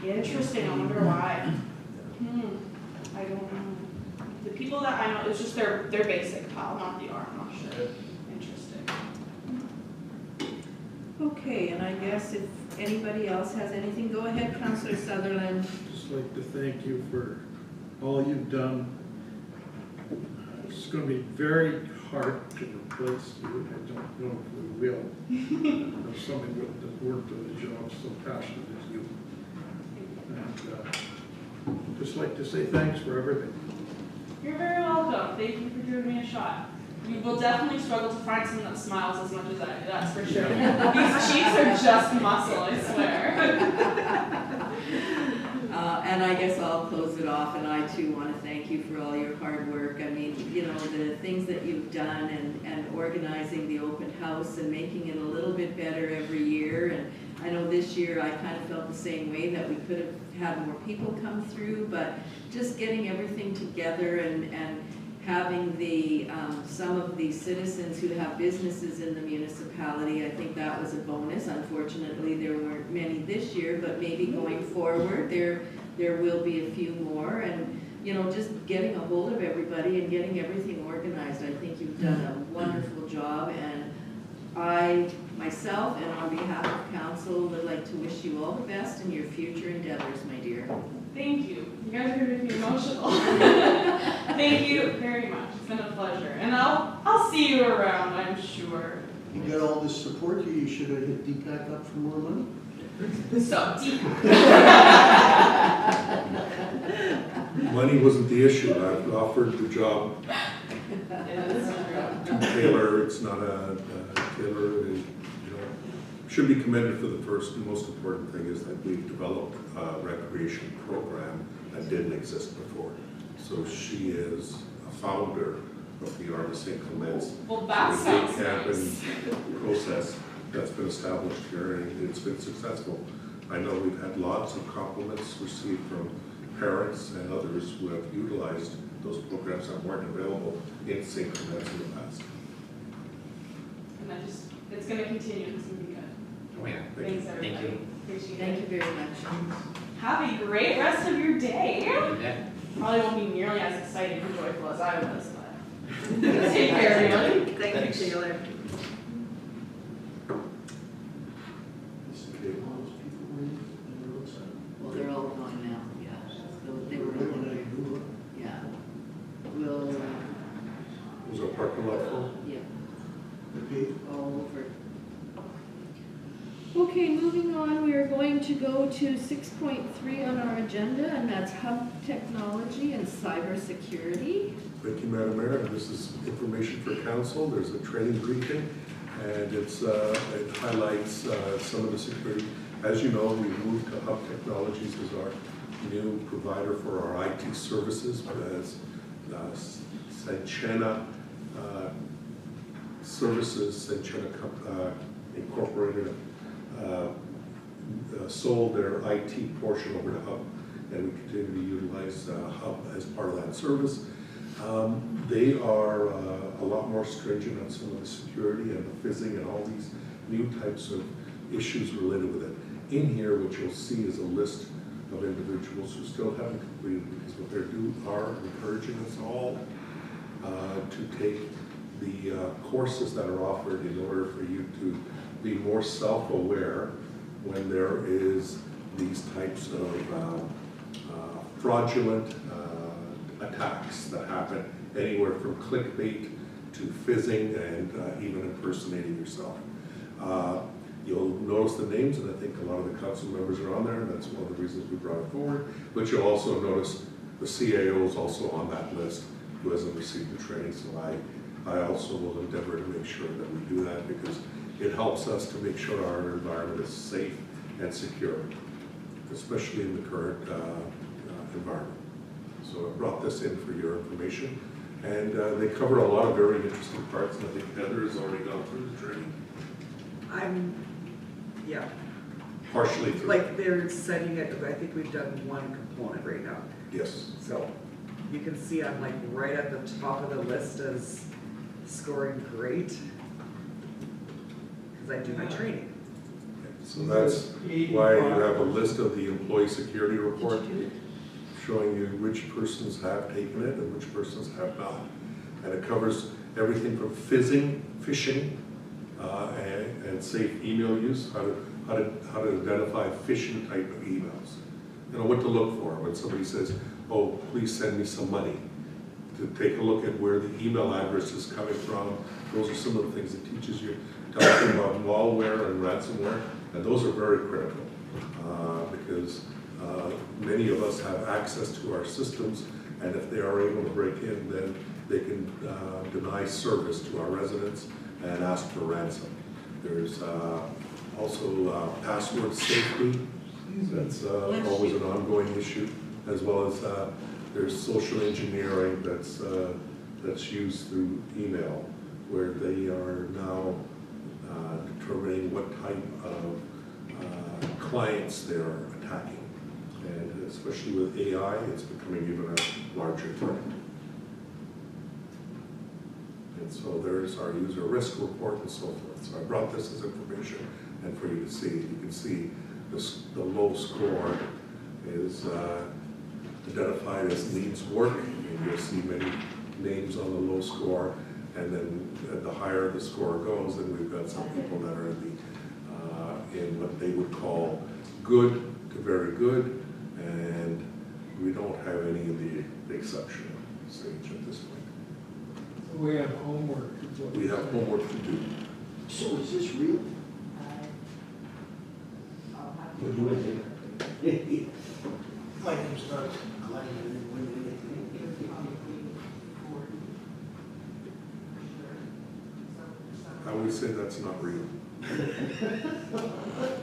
Interesting. I wonder why. I don't know. The people that I know, it's just their basic PAL, not the R. I'm not sure. Interesting. Okay, and I guess if anybody else has anything, go ahead, Councillor Sutherland. Just like to thank you for all you've done. It's going to be very hard to replace you. I don't know if we will. There's somebody that worked on the job so passionate as you. And just like to say thanks for everything. You're very welcome. Thank you for giving me a shot. You will definitely struggle to find someone that smiles as much as I do, that's for sure. These cheeks are just muscle, I swear. And I guess I'll close it off, and I too want to thank you for all your hard work. I mean, you know, the things that you've done and organizing the open house and making it a little bit better every year. And I know this year I kind of felt the same way, that we could have had more people come through, but just getting everything together and having the some of the citizens who have businesses in the municipality, I think that was a bonus. Unfortunately, there weren't many this year, but maybe going forward, there will be a few more. And you know, just getting a hold of everybody and getting everything organized. I think you've done a wonderful job, and I myself and on behalf of council would like to wish you all the best in your future endeavors, my dear. Thank you. You guys are making me emotional. Thank you very much. It's been a pleasure. And I'll see you around, I'm sure. You got all this support, you should have hit DPAC up for more money. So, Money wasn't the issue. I've offered the job to Taylor. It's not a Taylor. You know, should be commended for the first and most important thing is that we've developed a recreation program that didn't exist before. So she is a founder of the Art of St. Clements. well, that The sounds camp nice. and process that's been established here, and it's been successful. I know we've had lots of compliments received from parents and others who have utilized those programs that weren't available in St. Clements in the past. And it's going to continue. It's going to be good. Oh, yeah. Thanks, everybody. Appreciate it. Thank you very much. Have a great rest of your day. Probably won't be nearly as exciting and joyful as I was, but take care, everybody. Thank you, Taylor. Well, they're all gone now, yeah. So they were really, yeah. We'll, Was our parking lot full? yeah. All over. Okay, moving on, we are going to go to 6.3 on our agenda, and that's hub technology and cybersecurity. Thank you, Madam Mayor. This is information for council. There's a training briefing, and it highlights some of the security. As you know, we moved to Hub Technologies as our new provider for our IT services, as Sanchena Services and Incorporated sold their IT portion over to Hub, and we continue to utilize Hub as part of that service. They are a lot more stringent on some of the security and the fizzing and all these new types of issues related with it. In here, what you'll see is a list of individuals who still haven't completed, because what they're are encouraging us all to take the courses that are offered in order for you to be more self-aware when there is these types of fraudulent attacks that happen anywhere from clickbait to fizzing and even impersonating yourself. You'll notice the names, and I think a lot of the council members are on there, and that's one of the reasons we brought it forward. But you'll also notice the CAO is also on that list who hasn't received the training, so I also will endeavor to make sure that we do that, because it helps us to make sure our environment is safe and secure, especially in the current environment. So I brought this in for your information, and they cover a lot of very interesting parts, and I think Heather has already gone through the training. Yeah, Partially through. like they're setting it, I think we've done one component right now. Yes. So you can see I'm like right at the top of the list as scoring great, because I do my training. So that's why you have a list of the employee security report showing you which persons have taken it and which persons have not. And it covers everything from phishing, and safe email use, how to identify phishing type of emails. You know, what to look for when somebody says, oh, please send me some money. To take a look at where the email address is coming from. Those are some of the things it teaches you. Talking about malware and ransomware, and those are very critical because many of us have access to our systems, and if they are able to break in, then they can deny service to our residents and ask for ransom. There's also password safety. That's always an ongoing issue, as well as there's social engineering that's used through email, where they are now determining what type of clients they're attacking. And especially with AI, it's becoming even a larger threat. And so there's our user risk report and so forth. So I brought this as information and for you to see. You can see the low score is identified as needs work, and you'll see many names on the low score, and then the higher the score goes, then we've got some people that are in what they would call good to very good, and we don't have any in the exceptional stage at this point. We have homework. We have homework to do. So is this real? My name's not Glenn. I would say that's not real.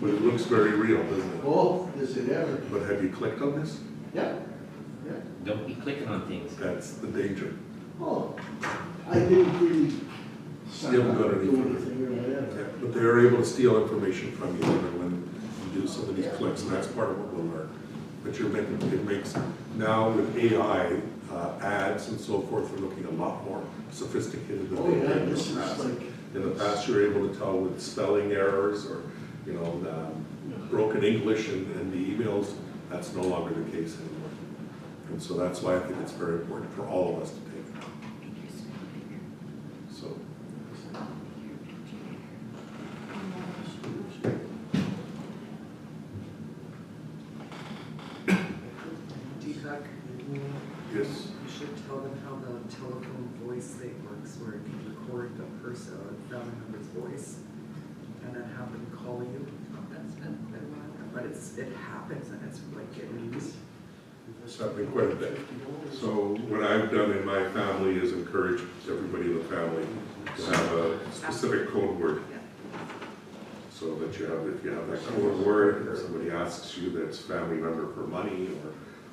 But it looks very real, doesn't it? Oh, is it ever? But have you clicked on this? Yeah. Don't be clicking on things. That's the danger. Oh, I didn't really You haven't got any do further. anything or whatever. Yeah, but they're able to steal information from you when you do some of these clicks, and that's part of what we'll learn. But it makes, now with AI, ads and so forth, are looking a lot more sophisticated than Oh, they yeah, did in this the is past. like, In the past, you're able to tell with spelling errors or, broken English in the emails. That's no longer the case anymore. And so that's why I think it's very important for all of us to take it. So. Deepak, Yes. you should tell them how the telephone voice thing works, where you can record the person or the family member's voice and then have them call you. That's been quite a while, but it happens and it's like getting used. It's happening quite a bit. So what I've done in my family is encourage everybody in the family to have a specific code word. So that you have, if you have that code word, or somebody asks you that's family member for money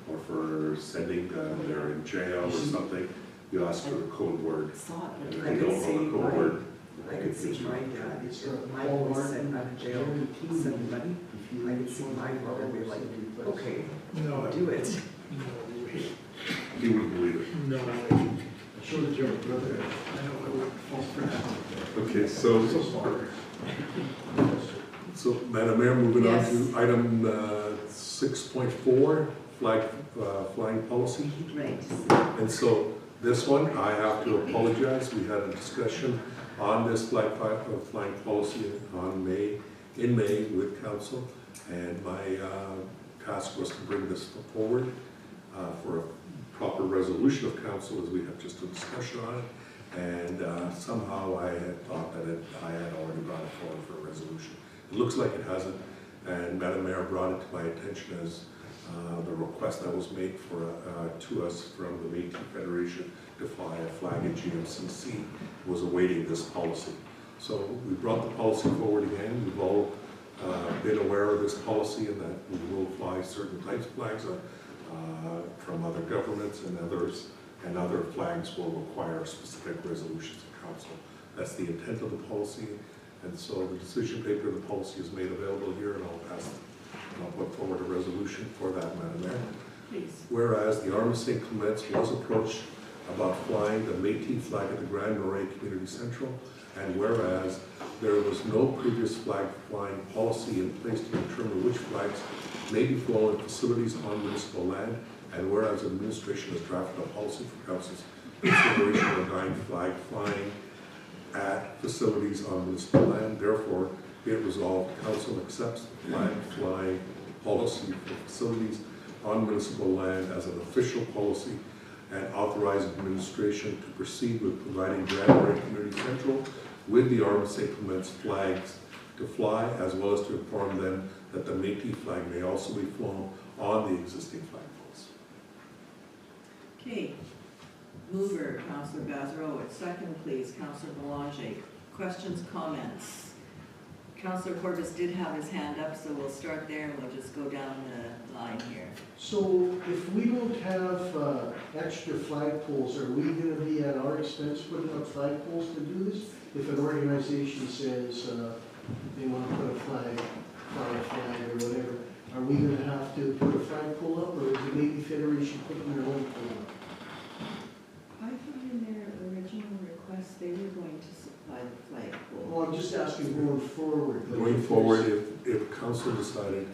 or for sending, they're in jail or something, you ask for a code word. Saw it, And if but I you could don't see know the code word, I could see my dad, if my boy sent out of jail, sending money, I could see my brother be like, okay, No, do it. he wouldn't believe it. no. I showed it to your brother. I know I would fall for that. Okay, so, Madam Mayor, moving on to item 6.4, flying policy. Right. And so this one, I have to apologize. We had a discussion on this flying policy in May with council, and my task was to bring this forward for a proper resolution of council, as we have just a discussion on it. And somehow I had thought that I had already brought it forward for a resolution. It looks like it hasn't, and Madam Mayor brought it to my attention as the request that was made to us from the Métis Federation to fly a flag at GMCC was awaiting this policy. So we brought the policy forward again. We've all been aware of this policy and that we will fly certain types of flags from other governments and others, and other flags will require specific resolutions of council. That's the intent of the policy, and so the decision paper of the policy is made available here, and I'll put forward a resolution for that, Madam Mayor. Please. Whereas the Army St. Clements was approached about flying the Métis flag at the Grand Marais Community Central, and whereas there was no previous flag flying policy in place to determine which flags may be flown in facilities on municipal land, and whereas administration has drafted a policy for council's consideration regarding flag flying at facilities on municipal land, therefore be it resolved, council accepts the flag flying policy for facilities on municipal land as an official policy and authorize administration to proceed with providing Grand Marais Community Central with the Armed St. Clements flags to fly, as well as to inform them that the Métis flag may also be flown on the existing flagpoles. Okay. Mover, Councillor Bazarowitz. Second, please, Councillor Belanger. Questions, comments? Councillor Corbis did have his hand up, so we'll start there and we'll just go down the line here. So if we don't have extra flagpoles, are we going to be at our expense putting up flagpoles to do this? If an organization says they want to put a flag or whatever, are we going to have to put a flagpole up, or is the Métis Federation putting their own pole up? I thought in their original request they were going to supply the flagpole. Well, I'm just asking going forward. like Going if forward, if council decided,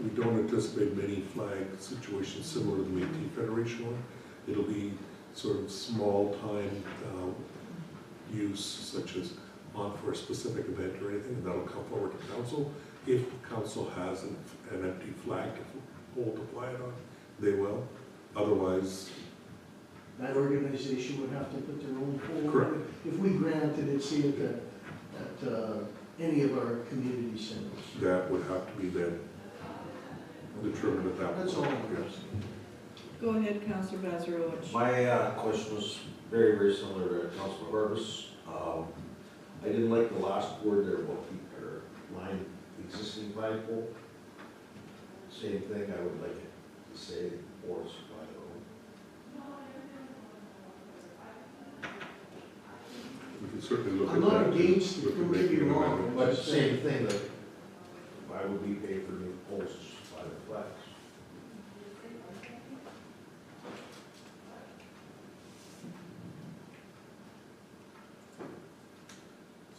we don't anticipate many flag situations similar to the Métis Federation one. It'll be sort of small time use, such as on for a specific event or anything, and that'll come forward to council. If council has an empty flag to hold to fly it on, they will. Otherwise, that organization would have to put their own pole. Correct. If we granted it, say at any of our community centers. that would have to be then determined at that point. That's all I'm Yes. asking. Go ahead, Councillor Bazarowitz. My question was very, very similar to Councilor Corbis. I didn't like the last word there about keep or line existing flagpole. Same thing, I would like it to say or supply their own. We can certainly look I'm at that. not against it, Look at don't get me making an wrong, amendment. But it's the same thing, like, why would we pay for new poles to supply the flags?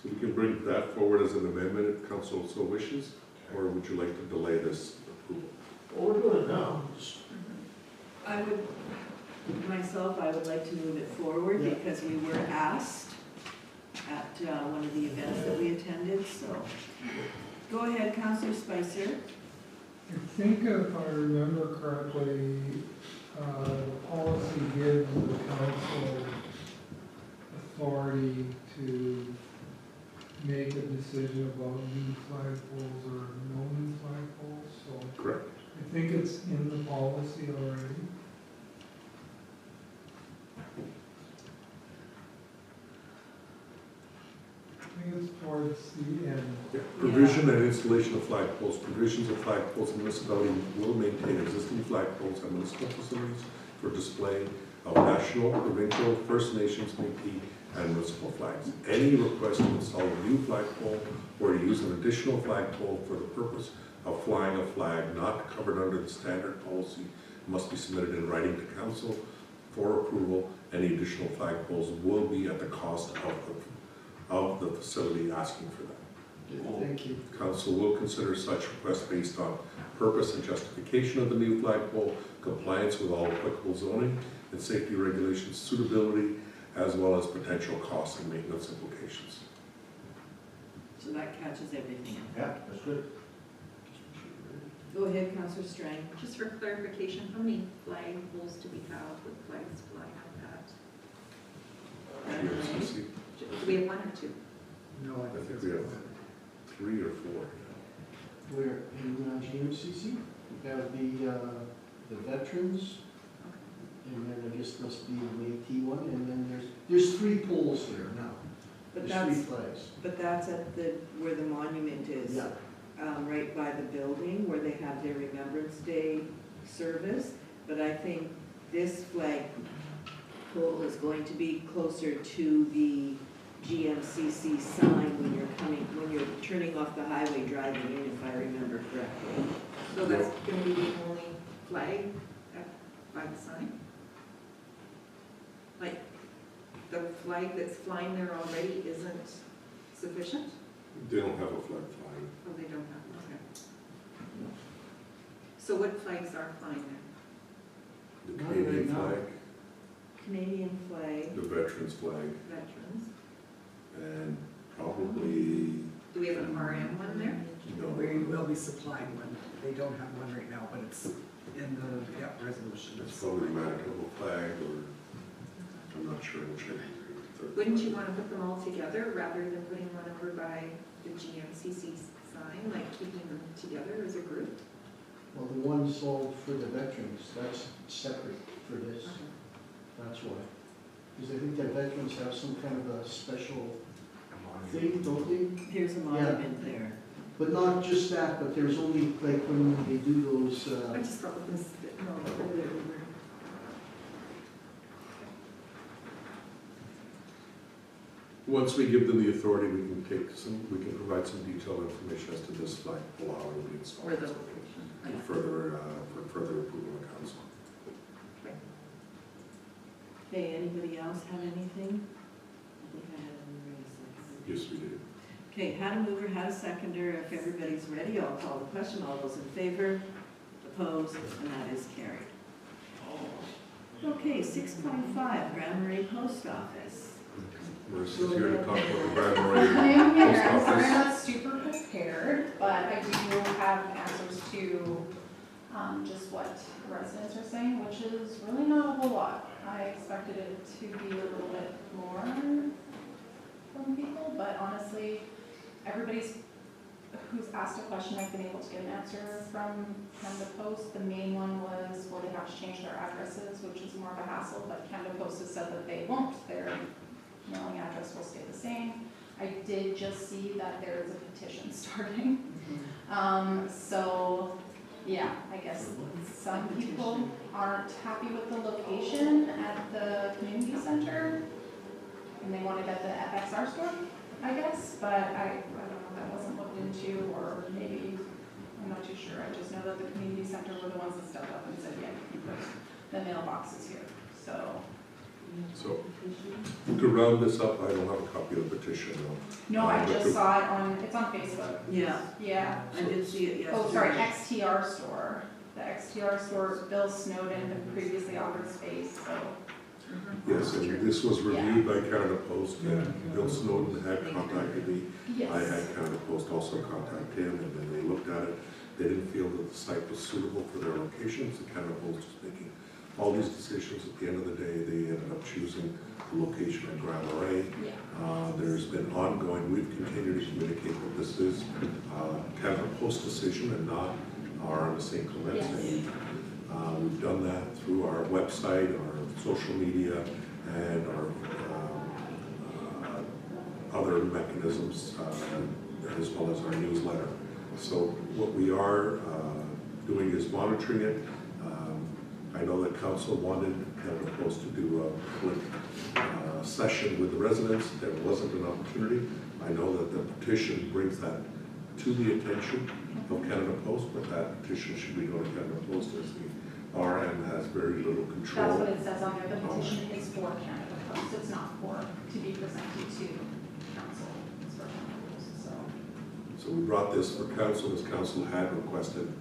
So we can bring that forward as an amendment if council so wishes, or would you like to delay this approval? Well, we're doing it now. I would, myself, I would like to move it forward Yeah. because we were asked at one of the events that we attended, so. Go ahead, Councillor Spicer. I think if I remember correctly, the policy gives the council authority to make a decision about new flagpoles or no new flagpoles, so Correct. I think it's in the policy already. I think it's towards the end. Yeah. Provision and installation of flagpoles. Provisions of flagpoles, the municipality will maintain existing flagpoles at municipal facilities for display of national, provincial, First Nations, Métis, and municipal flags. Any request to install a new flagpole or to use an additional flagpole for the purpose of flying a flag not covered under the standard policy must be submitted in writing to council for approval. Any additional flagpoles will be at the cost of the facility asking for that. Thank you. Council will consider such request based on purpose and justification of the new flagpole, compliance with all applicable zoning and safety regulations, suitability, as well as potential costs and maintenance implications. So that catches everything. Yeah, that's good. Go ahead, Councillor Strang. Just for clarification, how many flag poles do we have with flags flying at that? GMCC, Do we have one or two? No, I think we have 3 or 4. Where, in GMCC, we have the veterans, and then I guess must be the Métis one, and then there's 3 poles there now. But There's 3 that's, flags. but that's at the, where the monument is. Yeah. Right by the building where they have their Remembrance Day service. But I think this flag pole is going to be closer to the GMCC sign when you're turning off the highway driving in, if I remember correctly. So that's gonna be the only flag by the sign? Like, the flag that's flying there already isn't sufficient? They don't have a flag flying. Oh, they don't have, okay. So what flags are flying there? The Not Canadian right now. flag, Canadian flag. the veterans flag, Veterans? and probably, Do we have an RM one there? We will be supplying one. They don't have one right now, but it's in the, resolution. it's probably the Manitoba flag, or I'm not sure which. Wouldn't you want to put them all together rather than putting one over by the GMCC sign, like keeping them together as a group? Well, the one sold for the veterans, that's separate for this, that's why. Because I think the veterans have some kind of a special thing, don't they? There's a monument there. But not just that, but there's only, like, when they do those, I just thought it was, no, Once we give them the authority, we can provide some detailed information as to this flag pole, how it will be installed. or the location. For further approval of council. Okay, anybody else have anything? I think I had everybody seconded. Yes, we did. Okay, had a mover, had a seconder. If everybody's ready, I'll call the question. All those in favor, opposed, and that is carried. Okay, 6.5, Grand Marais Post Office. Marissa's here to talk about the Grand Marais I am here, Post I'm sorry I'm Office. not super prepared, but I do have answers to just what residents are saying, which is really not a whole lot. I expected it to be a little bit more from people, but honestly, everybody's who's asked a question, I've been able to get an answer from the Post. The main one was, will they have to change their addresses, which is more of a hassle, but Canada Post has said that they won't. Their mailing address will stay the same. I did just see that there is a petition starting. So, yeah, I guess some people aren't happy with the location at the community center, and they want it at the FXR store, I guess, but I don't know, that wasn't looked into, or maybe, I'm not too sure. I just know that the community center were the ones that stepped up and said, yeah, you can put the mailboxes here, so. So, to round this up, I don't have a copy of the petition. No, I just saw it on, it's on Facebook. Yeah. Yeah. I did see it yesterday. Oh, sorry, XTR store. The XTR store, Bill Snowden had previously offered space, so. Yes, and this was reviewed by Canada Post, and Bill Snowden had contacted me. Yes. I had Canada Post also contact him, and then they looked at it. They didn't feel that the site was suitable for their locations. The Canada Post was making all these decisions. At the end of the day, they ended up choosing the location at Grand Marais. There's been ongoing, we've continued to communicate that this is Canada Post decision and not our the St. Clement. Yes. We've done that through our website, our social media, and our other mechanisms, as well as our newsletter. So what we are doing is monitoring it. I know that council wanted Canada Post to do a quick session with the residents. There wasn't an opportunity. I know that the petition brings that to the attention of Canada Post, but that petition should be going to Canada Post as the RM has very little control. That's what it says on there, the petition is for Canada Post, it's not for, to be presented to council, it's for Canada Post, so. So we brought this for council, as council had requested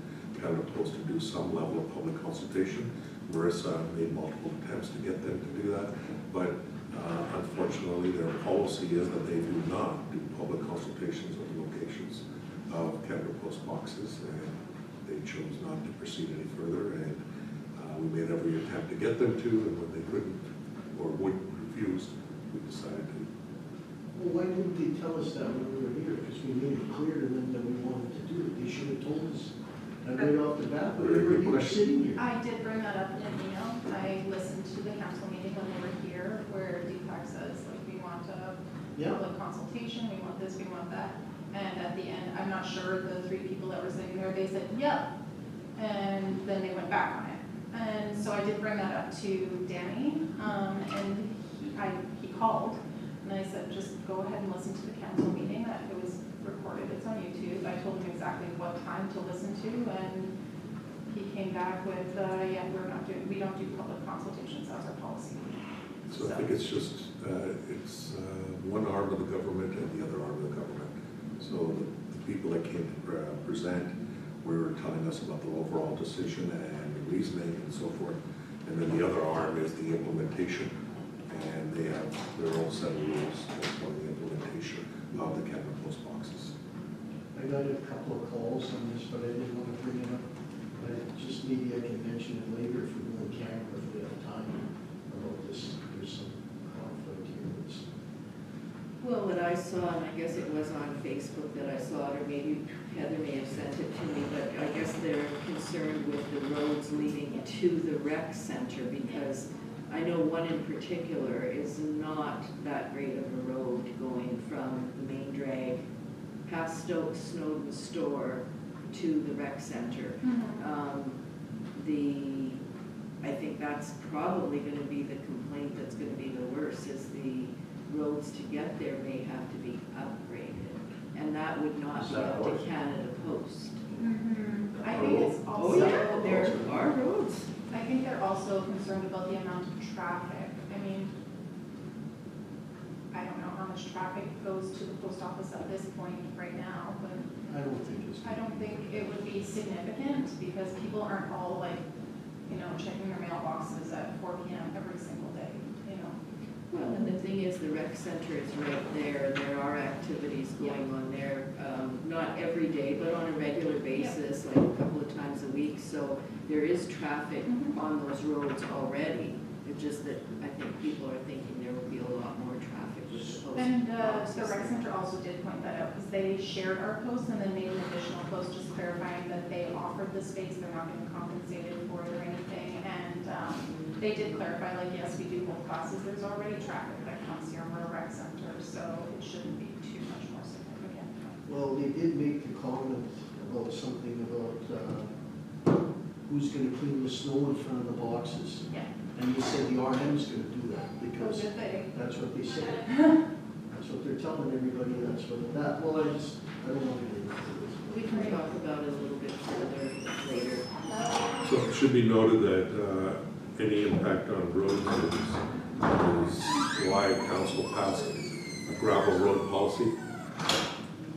Canada Post to do some level of public consultation. Marissa made multiple attempts to get them to do that, but unfortunately their policy is that they do not do public consultations on the locations of Canada Post boxes, and they chose not to proceed any further, and we made every attempt to get them to, and when they couldn't or wouldn't refuse, we decided to. Well, why didn't they tell us that when we were here? Because we made it clear to them that we wanted to do it. They should have told us. And right off the bat, we Very good were question. sitting here. I did bring that up in an email, I listened to the council meeting when they were here, where Deepak says, like, we want a Yeah. public consultation, we want this, we want that. And at the end, I'm not sure, the three people that were sitting there, they said, yep. And then they went back on it. And so I did bring that up to Danny, and he called, and I said, just go ahead and listen to the council meeting, that it was recorded, it's on YouTube. I told him exactly what time to listen to, and he came back with, yeah, we don't do public consultations, that's our policy. So I think it's just, it's one arm of the government and the other arm of the government. So the people that came to present were telling us about the overall decision and the reasoning and so forth. And then the other arm is the implementation. And they have their own set of rules for the implementation of the Canada Post boxes. I got a couple of calls on this, but I didn't want to bring it up. But just maybe I can mention it later if we really can, if we have time about this. There's some conflict here. Well, what I saw, and I guess it was on Facebook that I saw it, or maybe Heather may have sent it to me, but I guess they're concerned with the roads leading to the rec center, because I know one in particular is not that great of a road going from the main drag past Stokes Snowden store to the rec center. I think that's probably going to be the complaint that's going to be the worst, is the roads to get there may have to be upgraded, and that would not be up to Canada Post. I think it's also. Oh yeah, there are roads. I think they're also concerned about the amount of traffic. I mean, I don't know how much traffic goes to the post office at this point right now, but I don't think it's. I don't think it would be significant because people aren't all like, checking their mailboxes at 4 p.m. every single day, Well, and the thing is, the rec center is right there, and there are activities going on there, not every day, but on a regular basis, like a couple of times a week. So there is traffic on those roads already. It's just that I think people are thinking there will be a lot more traffic with the post. And the rec center also did point that out because they shared our post and then made an additional post just clarifying that they offered the space, they're not getting compensated for it or anything. And they did clarify, like, yes, we do hold classes. There's already traffic that comes here. We're a rec center, so it shouldn't be too much more significant. Well, they did make the comment about something about who's going to clean the snow in front of the boxes. Yeah. And they said the RM's going to do that Oh, because did they? that's what they said. That's what they're telling everybody. That's what that. Well, I don't want to get into this. We can talk about it a little bit further later. So it should be noted that any impact on roads is why council passed a gravel road policy,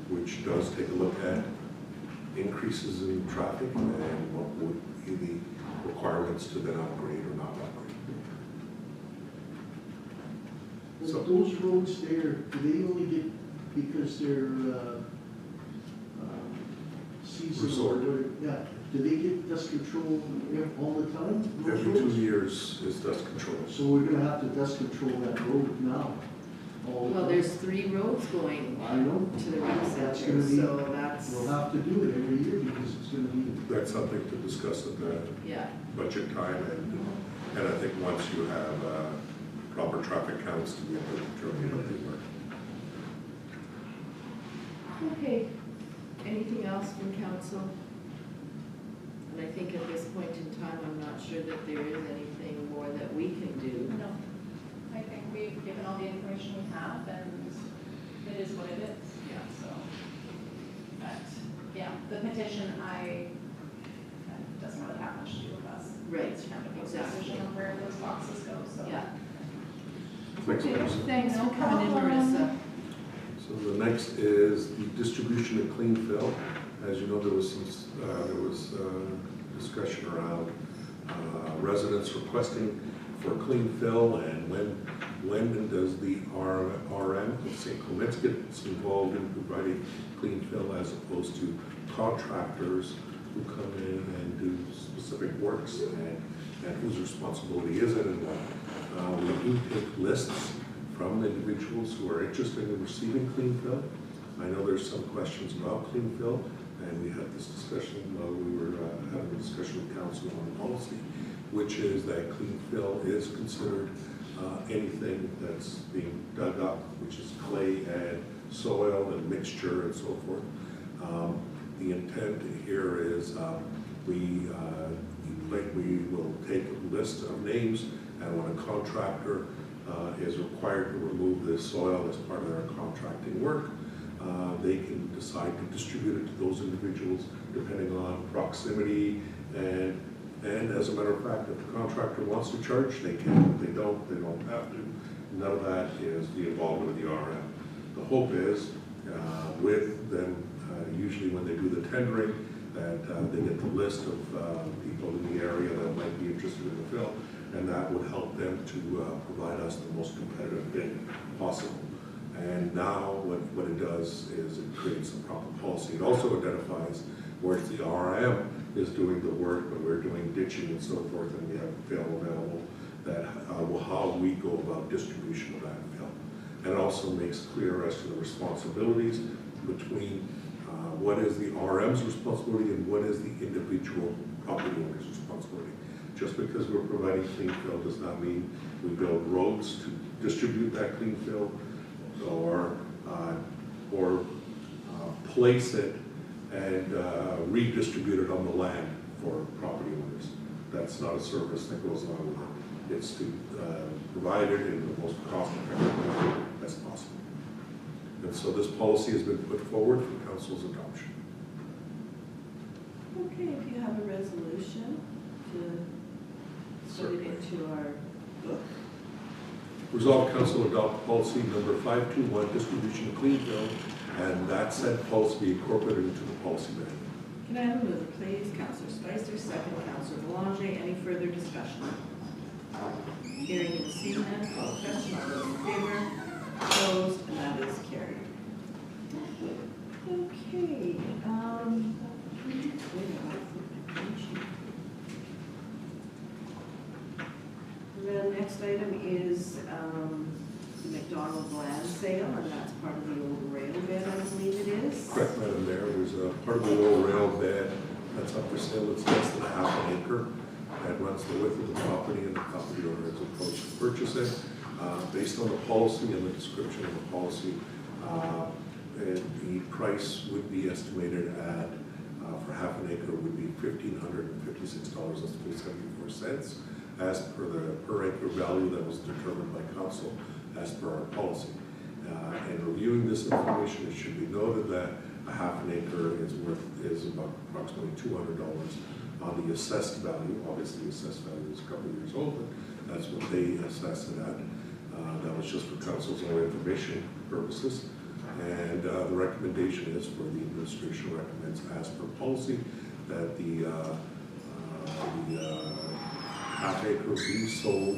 which does take a look at increases in traffic and what would be the requirements to then upgrade or not upgrade. So those roads there, do they only get because they're seasonal? Resort. Yeah. Do they get dust control all the time? those Every 2 roads? years is dust control. So we're gonna have to dust control that road now. all the Well, time. there's 3 roads going I know. to the rec That's center, gonna be- so that's, We'll have to do it every year because it's gonna be. That's something to discuss at the yeah. budget time, and I think once you have proper traffic counts to be able to determine what they work. Okay. Anything else from council? But I think at this point in time, I'm not sure that there is anything more that we can do. No, I think we've given all the information we have, and it is what it is, yeah, so. But, yeah, the petition, that doesn't really have much to do with us. Right, It's kind of a exactly. decision on where those boxes go, so. Yeah. Thanks, Marissa. Thanks for coming in, Marissa. So the next is the distribution of clean fill. As you know, there was discussion around residents requesting for clean fill, and when does the RM of St. Clements get involved in providing clean fill as opposed to contractors who come in and do specific works, and whose responsibility is it, and we do take lists from individuals who are interested in receiving clean fill. I know there's some questions about clean fill, and we had this discussion while we were having a discussion with council on policy, which is that clean fill is considered anything that's being dug up, which is clay and soil and mixture and so forth. The intent here is we will take a list of names, and when a contractor is required to remove the soil as part of their contracting work, they can decide to distribute it to those individuals depending on proximity, and as a matter of fact, if the contractor wants to charge, they can. If they don't have to. None of that is the involvement of the RM. The hope is with them, usually when they do the tendering, that they get the list of people in the area that might be interested in the fill, and that would help them to provide us the most competitive bid possible. And now what it does is it creates a proper policy. It also identifies where the RM is doing the work, but we're doing ditching and so forth, and we have fill available, that how we go about distribution of that fill. And it also makes clear as to the responsibilities between what is the RM's responsibility and what is the individual property owner's responsibility. Just because we're providing clean fill does not mean we build roads to distribute that clean fill, or place it and redistribute it on the land for property owners. That's not a service that goes along with it. It's to provide it in the most cost-effective way as possible. And so this policy has been put forward for council's adoption. Okay, if you have a resolution to put it into our book. Resolved, council adopt policy number 521, distribution of clean fill, and that said policy be incorporated into the policy manual. Can I have a move, please? Councillor Spicer, second, Councillor Boulanger. Any further discussion? Hearing and seeing none, call the question. All those in favor? Opposed? And that is carried. Okay. The next item is the McDonald's land sale, and that's part of the old rail bed, I believe it is. Correct, Madam Mayor. There's a part of the old rail bed that's up for sale. It's less than half an acre. That runs the width of the property, and the property owner has approached to purchase it. Based on the policy and the description of the policy, the price would be estimated at, for half an acre, would be $1,556.74 as per the per acre value that was determined by council as per our policy. In reviewing this information, it should be noted that a half an acre is about approximately $200 on the assessed value. Obviously, the assessed value is a couple of years old, but that's what they assess it at. That was just for council's own information purposes. And the recommendation is for the administration recommends as per policy that the half acre be sold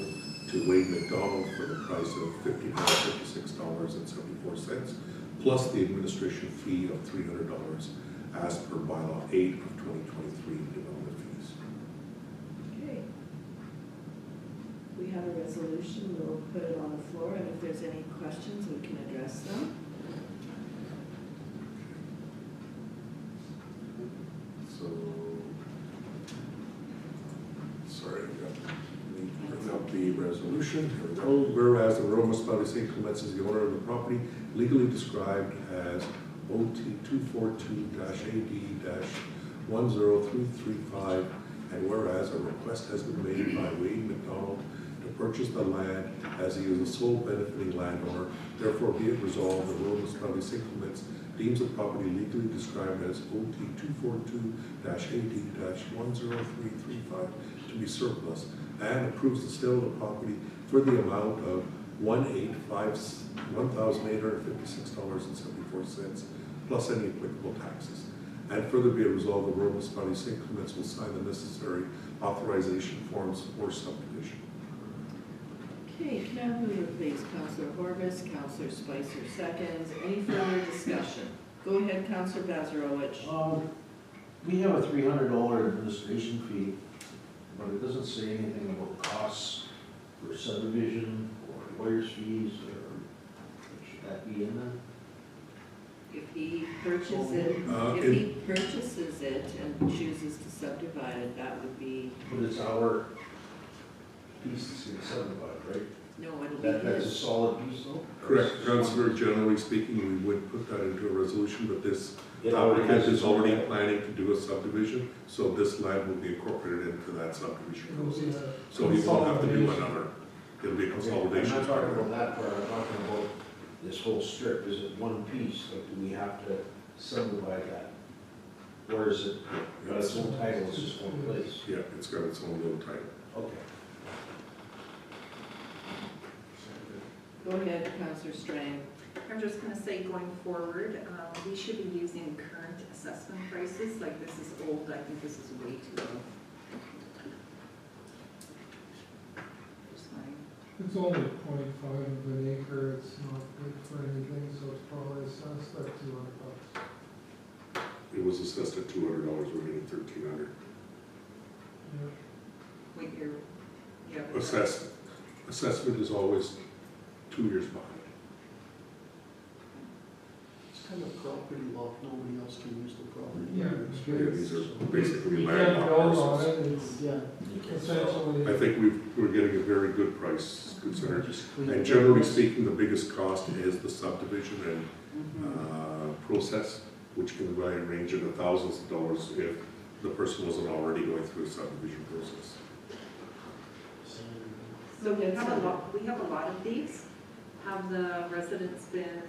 to Wade McDonald for the price of $1,556.74, plus the administration fee of $300 as per bylaw 8 of 2023 development fees. Okay. We have a resolution. We'll put it on the floor, and if there's any questions, we can address them. So, sorry, I've got to bring up the resolution. Here we go. Whereas the Rural Municipality of St. Clements is the owner of the property legally described as OT 242-AD-1 10335, and whereas a request has been made by Wade McDonald to purchase the land as he is the sole benefiting landowner, therefore be it resolved, the Rural Municipality of St. Clements deems the property legally described as OT 242-AD-10335 to be surplus, and approves the sale of the property for the amount of $1,856.74 plus any applicable taxes. And further be it resolved, the Rural Municipality of St. Clements will sign the necessary authorization forms for subdivision. Okay, now who will please? Councillor Horbis, Councillor Spicer seconds. Any further discussion? Go ahead, Councillor Bazarowicz. We have a $300 administration fee, but it doesn't say anything about costs for subdivision or lawyer's fees, or should that be in there? If he purchases it and chooses to subdivide it, that would be, But it's our piece that's getting subdivided, right? no, it'll be That's a his. solid piece though? Correct, Councillor, generally speaking, we would put that into a resolution, but this It already applicant has is already it. planning to do a subdivision, so this land will be incorporated into that subdivision It'll be process. a So he won't have to do consolidation. another, it'll be a Okay, consolidation. I'm not talking about that part, I'm talking about this whole strip. Is it one piece, like do we have to subdivide that? Or is it, got its own title, it's just one place? Yeah, it's got its own little title. Okay. Go ahead, Councillor Strang. I'm just gonna say, going forward, we should be using current assessment prices, like this is old, I think this is way too low. Just my- It's only 0.5 of an acre, it's not good for anything, so it's probably assessed at $200. It was assessed at $200, we're getting $1,300. Yeah. Wait, yeah. but- Assessment is always 2 years behind. It's kind of property law, nobody else can use the property. Yeah. Yeah, these are basically You land can't build on parcels. it, it's Yeah. essentially. I think we're getting a very good price considered. Just clean And it generally up. speaking, the biggest cost is the subdivision and process, which can range into thousands of dollars if the person wasn't already going through a subdivision process. So we have a lot of these. Have the residents been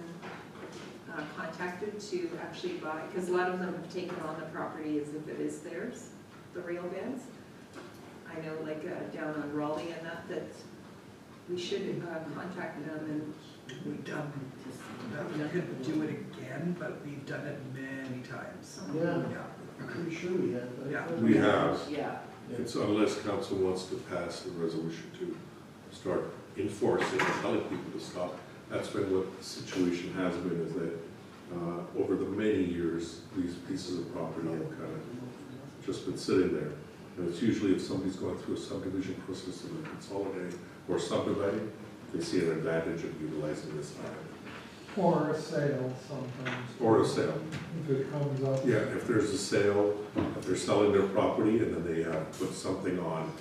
contacted to actually buy, because a lot of them have taken on the property as if it is theirs, the rail beds. I know like down on Raleigh and that we should contact them and. We've done, we could do it again, but we've done it many times. Yeah. Yeah. I'm pretty sure we have. Yeah. We have, Yeah. it's unless council wants to pass a resolution to start enforcing and telling people to stop. That's been what the situation has been, is that over the many years, these pieces of property have kind of just been sitting there. And it's usually if somebody's going through a subdivision process and they're consolidating or subdividing, they see an advantage of utilizing this land. Or a sale sometimes. Or a sale. If it comes up. Yeah, if there's a sale, if they're selling their property and then they have put something on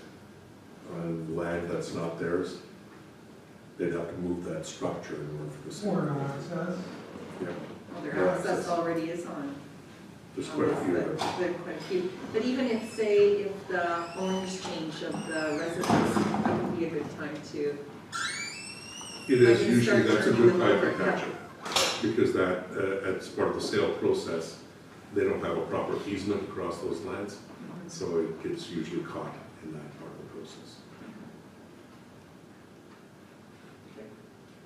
land that's not theirs, they'd have to move that structure in order for the sale. Or no access. Yeah, Well, their access already is on. there's quite a few of them. There's quite a few. But even if, say, if the owners change of the residents, that would be a good time to. It is Like usually, start that's a turning good them time to over, catch it, because that, as part of the sale process, they don't have a proper easement across those lands, so it gets usually caught in that part of the process.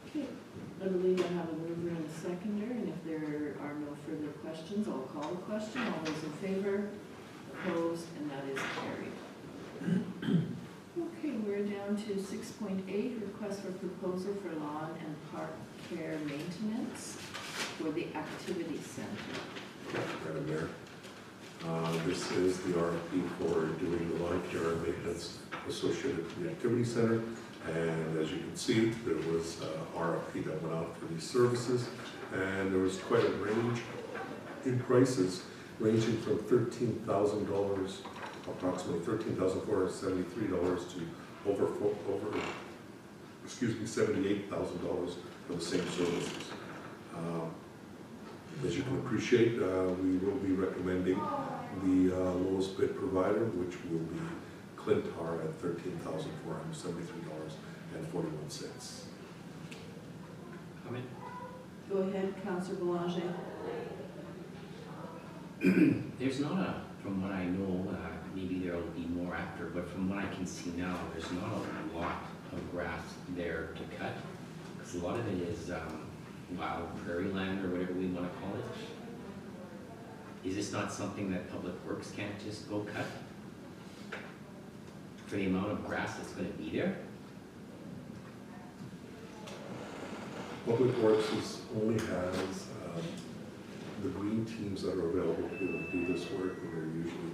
Okay, I believe I have a mover and a seconder, and if there are no further questions, I'll call the question. All those in favor, opposed, and that is carried. Okay, we're down to 6.8, request for proposal for lawn and park care maintenance for the activity center. Madam Mayor, this is the RFP for doing the lawn care and maintenance associated with the activity center. And as you can see, there was an RFP that went out for these services, and there was quite a range in prices, ranging from $13,000, approximately $13,473 to over $78,000 for the same services. As you can appreciate, we will be recommending the lowest bid provider, which will be Clintar at $13,473.41. Comment? Go ahead, Councillor Boulanger. There's not a, from what I know, maybe there will be more after, but from what I can see now, there's not a lot of grass there to cut. Because a lot of it is wild prairie land or whatever we want to call it. Is this not something that Public Works can't just go cut? For the amount of grass that's going to be there? Public Works only has the green teams that are available to do this work, and they're usually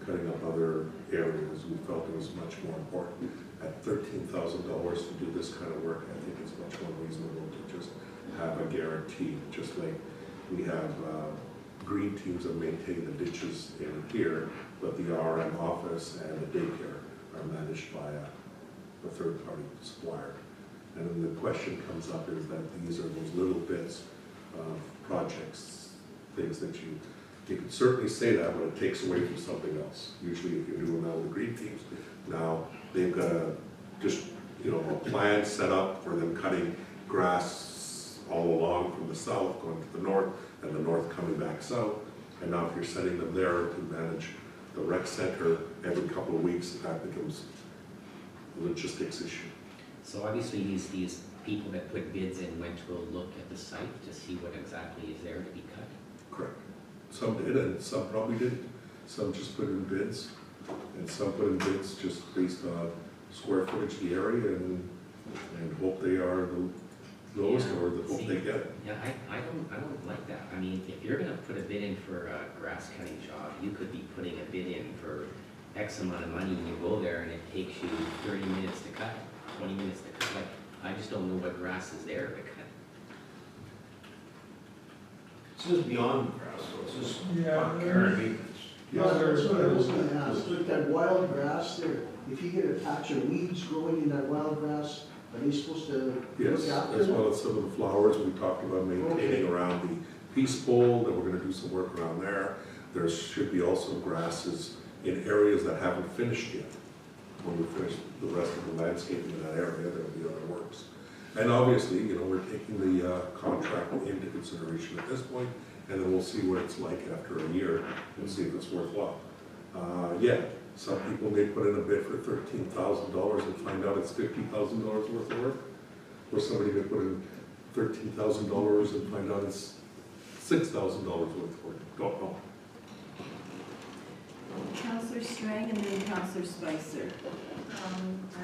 cutting up other areas. We felt it was much more important. At $13,000 to do this kind of work, I think it's much more reasonable to just have a guarantee, just like we have green teams that maintain the ditches in here, but the RM office and the daycare are managed by a third-party supplier. And then the question comes up is that these are those little bits of projects, things that you can certainly say that, but it takes away from something else. Usually if you're doing all the green teams, now they've got a plan set up for them cutting grass all along from the south going to the north, and the north coming back south. And now if you're sending them there to manage the rec center every couple of weeks, that becomes a logistics issue. So obviously these people that put bids in went to a look at the site to see what exactly is there to be cut? Correct. Some did and some probably didn't. Some just put in bids, and some put in bids just based on square footage of the area and hope they are the lowest or the hope they get it. Yeah, I don't like that. I mean, if you're gonna put a bid in for a grass cutting job, you could be putting a bid in for X amount of money and you go there and it takes you 30 minutes to cut, 20 minutes to cut. Like, I just don't know what grass is there to cut. This is beyond grass, so it's just Yeah. current maintenance. Yeah, that's what I was gonna ask, with that wild grass there, if you get a patch of weeds growing in that wild grass, are they supposed to Yes, look after as them? well as some of the flowers we talked about maintaining around the Peace Bowl, that we're gonna do some work around there. There should be also grasses in areas that haven't finished yet. When we finish the rest of the landscaping in that area, there'll be other works. And obviously, we're taking the contract into consideration at this point, and then we'll see what it's like after a year and see if it's worthwhile. Yeah, some people may put in a bid for $13,000 and find out it's $50,000 worth of work. Or somebody may put in $13,000 and find out it's $6,000 worth of work. Don't know. Councillor Strang and then Councillor Spicer. I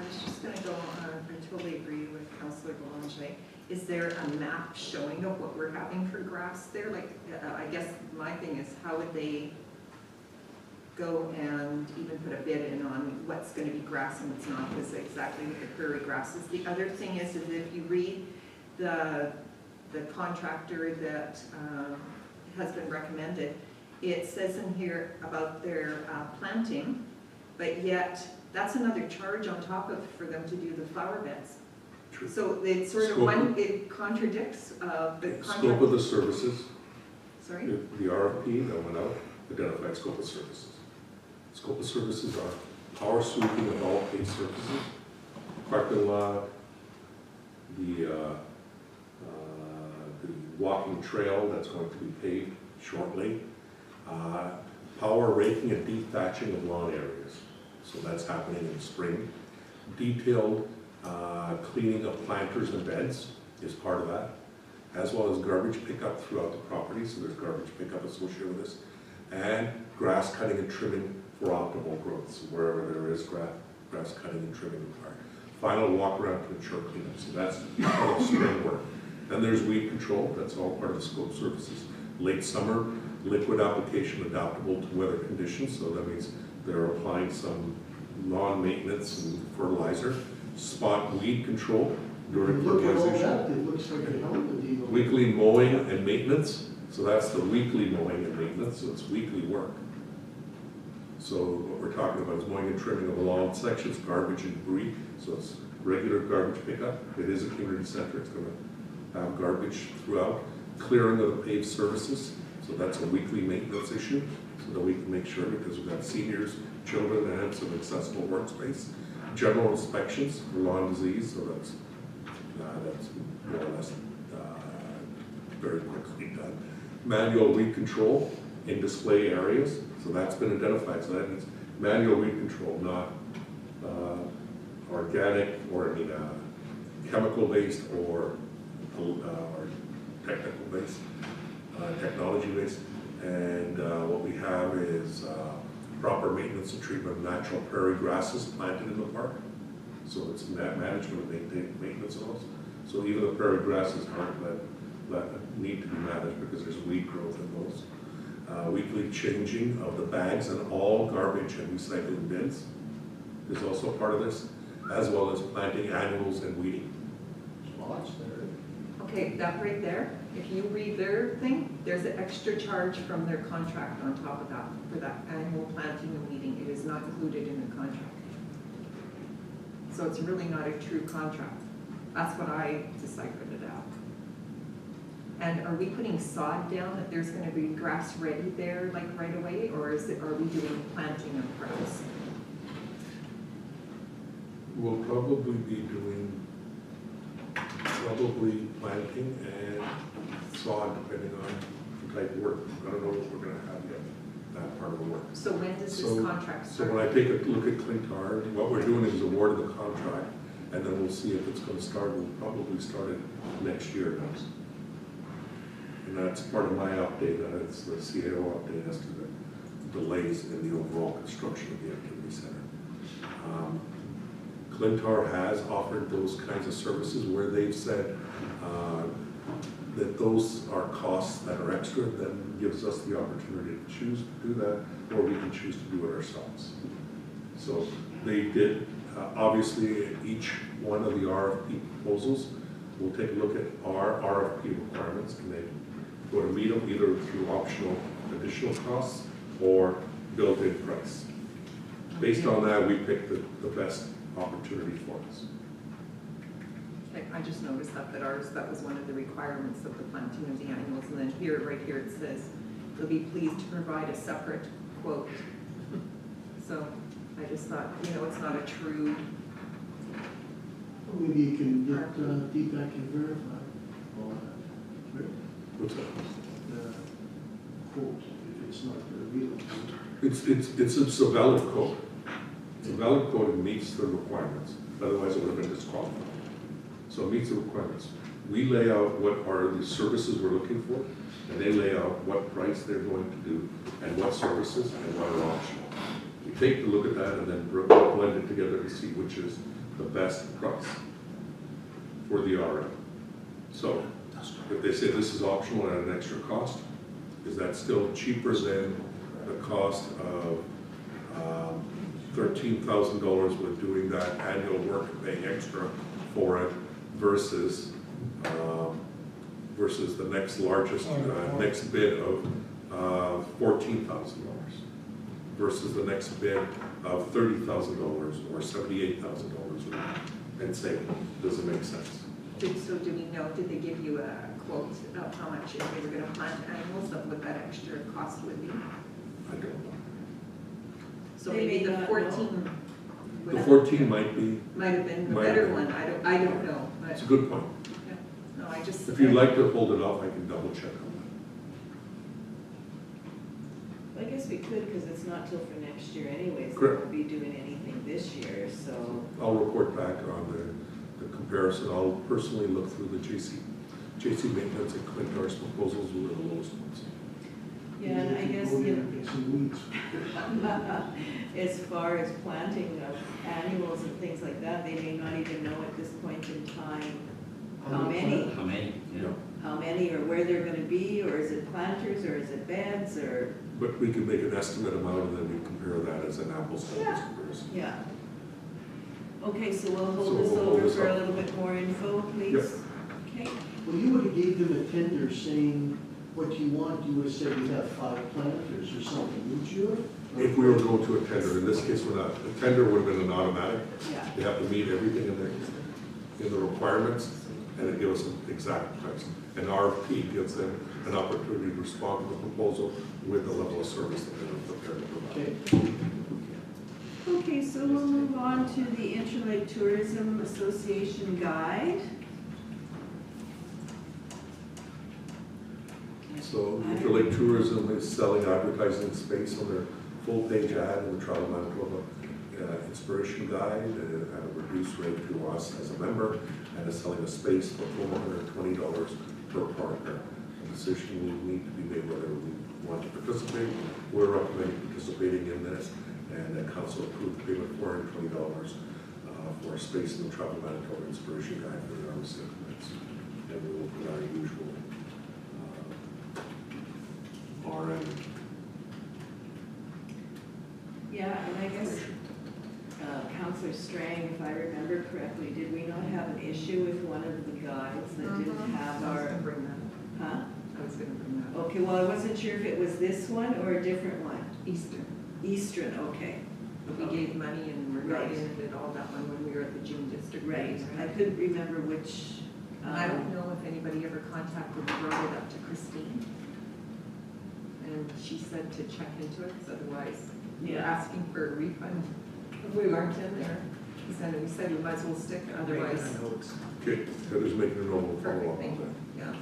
was just gonna go on, I totally agree with Councillor Boulanger. Is there a map showing of what we're having for grass there? Like, I guess my thing is, how would they go and even put a bid in on what's gonna be grass and what's not, because exactly what the prairie grass is. The other thing is if you read the contractor that has been recommended, it says in here about their planting, but yet that's another charge on top of for them to do the flower beds. True. So it's sort of it contradicts the contract. Scope of the services. Sorry? The RFP that went out identified scope of services. Scope of services are power sweeping of all paved surfaces, parking lot, the walking trail that's going to be paved shortly, power raking and dethatching of lawn areas. So that's happening in spring. Detailed cleaning of planters and beds is part of that, as well as garbage pickup throughout the property. So there's garbage pickup associated with this, and grass cutting and trimming for optimal growth. So wherever there is grass cutting and trimming required. Final walk around to ensure cleanup. So that's part of spring work. Then there's weed control. That's all part of the scope services. Late summer, liquid application adaptable to weather conditions. So that means they're applying some lawn maintenance and fertilizer. Spot weed control during Look at all fertilization. that, it looks like a hell of a deal. Weekly mowing and maintenance. So that's the weekly mowing and maintenance. So it's weekly work. So what we're talking about is mowing and trimming of lawn sections, garbage and debris. So it's regular garbage pickup. It is a community center. It's going to have garbage throughout. Clearing of the paved surfaces. So that's a weekly maintenance issue, so that we can make sure, because we've got seniors, children, and some accessible workspace. General inspections for lawn disease, so that's more or less very quickly done. Manual weed control in display areas, so that's been identified. So that means manual weed control, not organic or chemical based or technical based, technology based. And what we have is proper maintenance and treatment of natural prairie grasses planted in the park. So it's management of maintenance of those. So even the prairie grasses aren't that need to be managed because there's weed growth in those. Weekly changing of the bags in all garbage and recycling bins is also part of this, as well as planting annuals and weeding. Well, that's better. Okay, that right there, if you read their thing, there's an extra charge from their contract on top of that, for that annual planting and weeding. It is not included in the contract. So it's really not a true contract. That's what I deciphered it out. And are we putting sod down that there's gonna be grass ready there like right away, or are we doing planting of grass? We'll probably be doing planting and sod depending on the type of work. I don't know what we're gonna have yet, that part of the work. So when does this contract So start? when I take a look at Clintar, what we're doing is awarding the contract, and then we'll see if it's gonna start. We'll probably start it next year. And that's part of my update, it's the CAO update as to the delays in the overall construction of the activity center. Clintar has offered those kinds of services where they've said that those are costs that are extra, then gives us the opportunity to choose to do that, or we can choose to do it ourselves. So they did, obviously, each one of the RFP proposals, we'll take a look at our RFP requirements, and they go to meet them either through optional additional costs or built-in price. Based on that, we pick the best opportunity for us. Okay, I just noticed that ours, that was one of the requirements of the planting of the annuals, and then here, right here, it says, they'll be pleased to provide a separate quote. So I just thought, it's not a true. Well, maybe you can get Deepak and verify all that. What's that? The quote, if it's not the real quote. It's a valid quote. It's a valid quote and meets the requirements. Otherwise, it would have been disqualified. So it meets the requirements. We lay out what are the services we're looking for, and they lay out what price they're going to do, and what services, and what are optional. We take a look at that and then blend it together to see which is the best price for the RM. So if they say this is optional at an extra cost, is that still cheaper than the cost of $13,000 with doing that annual work, paying extra for it, versus the next largest, next bid of $14,000, versus the next bid of $30,000 or $78,000, and say, does it make sense? So do we know, did they give you a quote of how much, if they were gonna plant annuals, of what that extra cost would be? I don't know. So They maybe may the not 14. The 14 might be. Might have been the might better have one, been. I don't know, but. It's a good point. Yeah. No, I just. If you'd like to hold it off, I can double check on I guess we could, because it's not till for next year anyways, so Correct. we'll be doing anything this year, so. that. I'll report back on the comparison. I'll personally look through the JC Maintenance and Clintar's proposals were the lowest ones. Yeah, and I guess, Go there and get some weeds. as far as planting of annuals and things like that, they may not even know at this point in time how many. How many? Yeah. How many, or where they're gonna be, or is it planters, or is it beds, or, But we can make an estimate amount and then we compare that as an apples to apples Yeah. comparison. yeah. Okay, so we'll hold So this we'll hold over this for a up. little bit more info, please. Yep. Okay, Well, you would have gave them a tender saying what you want, you would have said you have 5 planters or something, would you have? If we were going to a tender, in this case, we're not. A tender would have been an automatic. yeah. They have to meet everything in there. in the requirements, and it gives them exact price. And RFP gives them an opportunity to respond to the proposal with the level of service that they're prepared to provide. Okay, so we'll move on to the Interlake Tourism Association Guide. So Interlake Tourism is selling advertising space on their full-page ad in the Travel Manitoba Inspiration Guide at a reduced rate to us as a member, and is selling a space for $420 per partner. A decision will need to be made whether we want to participate. We're recommending participating in this, and the council approved the payment of $420 for a space in the Travel Manitoba Inspiration Guide for the Army Segments. And we will put our usual RN. Yeah, and I guess Councillor Strang, if I remember correctly, did we not have an issue with one of the guides that didn't have I was our, gonna bring that. huh? I was gonna bring that. Okay, well, I wasn't sure if it was this one or a different one. Eastern. Eastern, okay. We gave money and we're Right. not in and did all that one when we were at the June district. Right, meeting, I couldn't remember which. I don't know if anybody ever contacted or brought it up to Christine. And she said to check into it, because otherwise you're Yeah. asking for a refund if we weren't in there. We said we might as well stick, otherwise. Okay, Heather's making a normal Perfect, follow-up thank on you, that.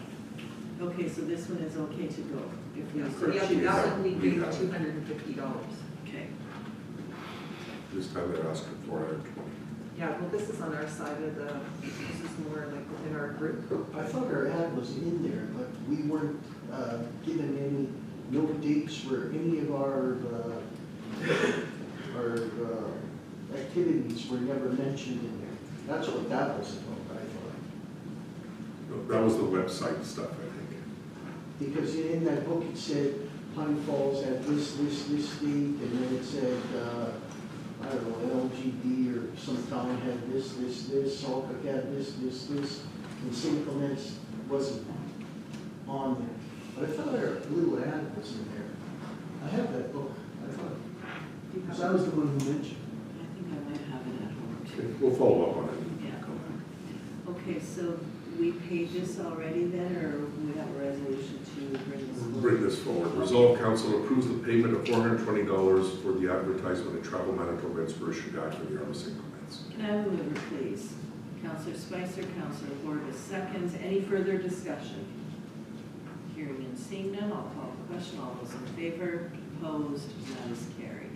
yeah. Okay, so this one is okay to go if we Yeah, search yeah, it. that one we We gave have it. $250. Okay. This time they're asking for $420. Yeah, well, this is on our side of the, this is more like within our group. I thought our ad was in there, but we weren't given any, no dates for any of our activities were never mentioned in there. That's what that was about, I thought. That was the website stuff, I think. Because in that book, it said Pine Falls at this date, and then it said, I don't know, LGD or some town had this, Saltcook had this, and St. Clements wasn't on there. But I thought our little ad was in there. I have that book, I thought, because I was the one who mentioned. I think I might have it at home Okay, too. we'll follow up on it. Yeah. Okay, so we paid this already then, or we have a resolution to bring this forward? Bring this forward. Resolve Council approves the payment of $420 for the advertisement of Travel Manitoba Inspiration Guide for the Army St. Clements. Can I have a mover, please? Councillor Spicer, Councillor Borges seconds. Any further discussion? Hearing and seeing none, I'll call the question. All those in favor, opposed, that is carried.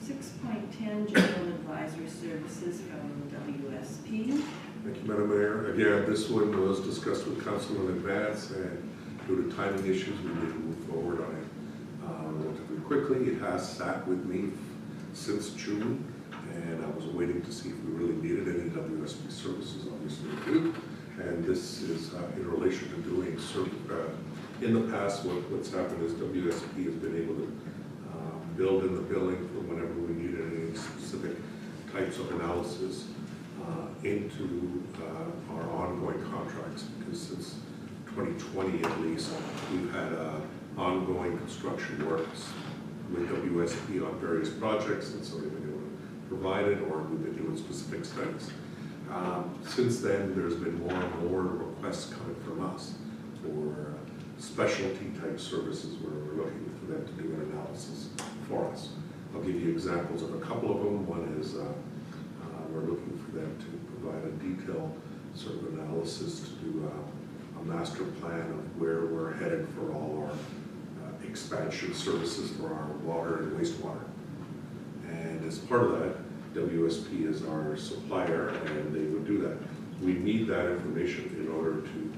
6.10, General Advisory Services from WSP. Thank you, Madam Mayor. Again, this one was discussed with council in advance, and due to timing issues, we didn't move forward on it relatively quickly. It has sat with me since June, and I was waiting to see if we really needed any WSP services. Obviously, we do. And this is in relation to doing in the past, what's happened is WSP has been able to build in the billing for whenever we needed any specific types of analysis into our ongoing contracts, because since 2020 at least, we've had ongoing construction works with WSP on various projects, and so they've been able to provide it, or we've been doing specific studies. Since then, there's been more and more requests coming from us for specialty type services where we're looking for them to do an analysis for us. I'll give you examples of a couple of them. One is we're looking for them to provide a detailed sort of analysis to do a master plan of where we're headed for all our expansion services for our water and wastewater. And as part of that, WSP is our supplier, and they would do that. We need that information in order to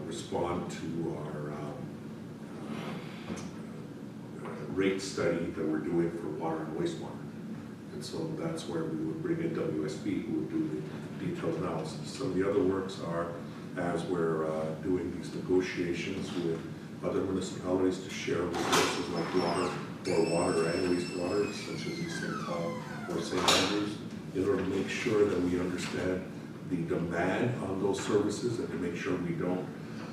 respond to our rate study that we're doing for water and wastewater. And so that's where we would bring in WSP, who would do the detailed analysis. Some of the other works are as we're doing these negotiations with other municipalities to share resources like water and wastewater, such as East St. Paul or St. Andrews, in order to make sure that we understand the demand on those services and to make sure we don't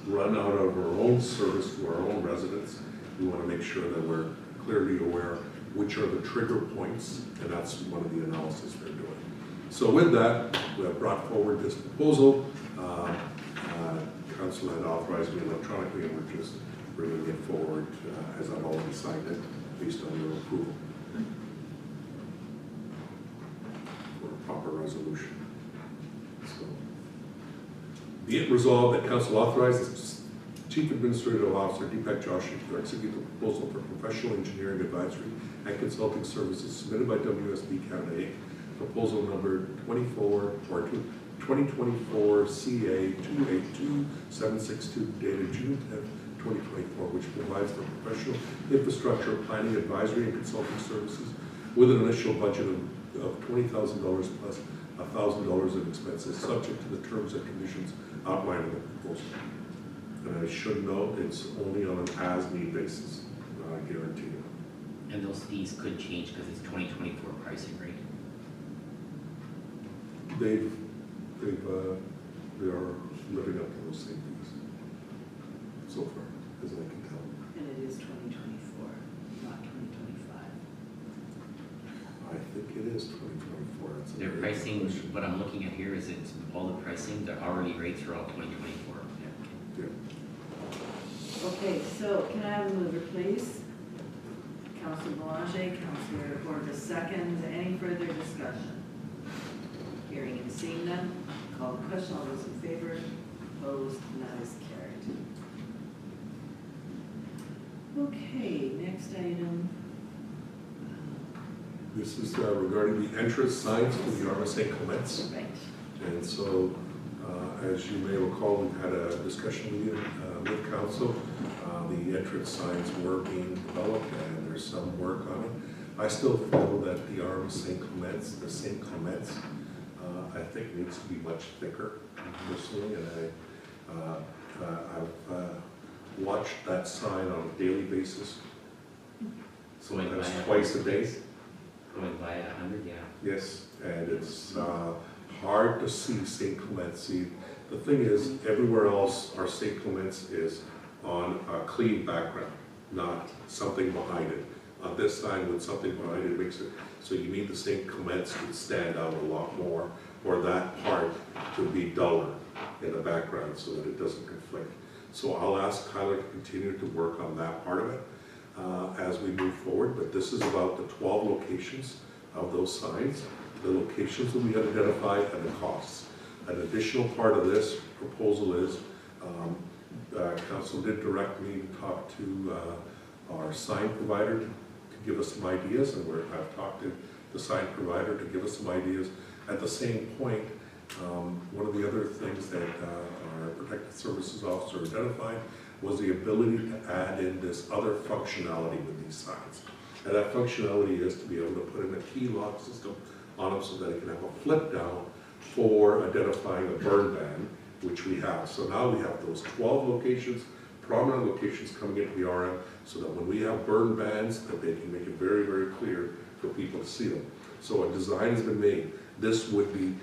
run out of our own service to our own residents. We want to make sure that we're clearly aware which are the trigger points, and that's one of the analysis they're doing. So with that, we have brought forward this proposal. Council had authorized me electronically, and we're just bringing it forward as I've already signed it, based on your approval. For a proper resolution. So, be it resolved that council authorizes Chief Administrative Officer Deepak Joshi to execute the proposal for professional engineering advisory and consulting services submitted by WSB Canada Inc. Proposal number 2024 CA 282762 dated June 10th, 2024, which provides for professional infrastructure planning advisory and consulting services with an initial budget of $20,000 plus $1,000 in expenses, subject to the terms and conditions outlined in the proposal. And I should note, it's only on an as-need basis, I guarantee you. And those fees could change because it's 2024 pricing rate. They are living up to those same things so far, as I can tell. And it is 2024, not 2025. I think it is 2024. That's a Their very good pricing, question. what I'm looking at here is it's all the pricing, the hourly rates are all 2024. Yeah. Okay, so can I have a mover, please? Councillor Boulanger, Councillor Borges seconds. Any further discussion? Hearing and seeing none, call the question. All those in favor, opposed, and that is carried. Okay, next item. This is regarding the entrance signs for the Arma St. Clements. Right. And so, as you may recall, we've had a discussion with council. The entrance signs were being developed and there's some work on it. I still feel that the Arma St. Clements, the St. Clements, I think needs to be much thicker personally, and I've watched that sign on a daily basis. Sometimes twice a day. Going by 100, yeah. Yes, and it's hard to see St. Clements. See, the thing is, everywhere else, our St. Clements is on a clean background, not something behind it. On this sign with something behind it makes it, so you need the St. Clements to stand out a lot more, or that part to be duller in the background so that it doesn't conflict. So I'll ask Tyler to continue to work on that part of it as we move forward, but this is about the 12 locations of those signs, the locations that we have identified and the costs. An additional part of this proposal is, council did direct me to talk to our sign provider to give us some ideas, and I've talked to the sign provider to give us some ideas. At the same point, one of the other things that our Protected Services Officer identified was the ability to add in this other functionality with these signs. And that functionality is to be able to put in a key lock system on them so that it can have a flip down for identifying a burn ban, which we have. So now we have those 12 locations, prominent locations coming into the RM, so that when we have burn bans, that they can make it very, very clear for people to see them. So a design has been made. This would be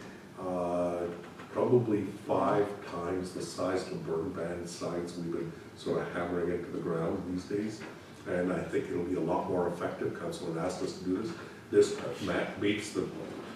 probably 5 times the size of the burn ban signs we've been sort of hammering into the ground these days. And I think it'll be a lot more effective. Council had asked us to do this. This meets the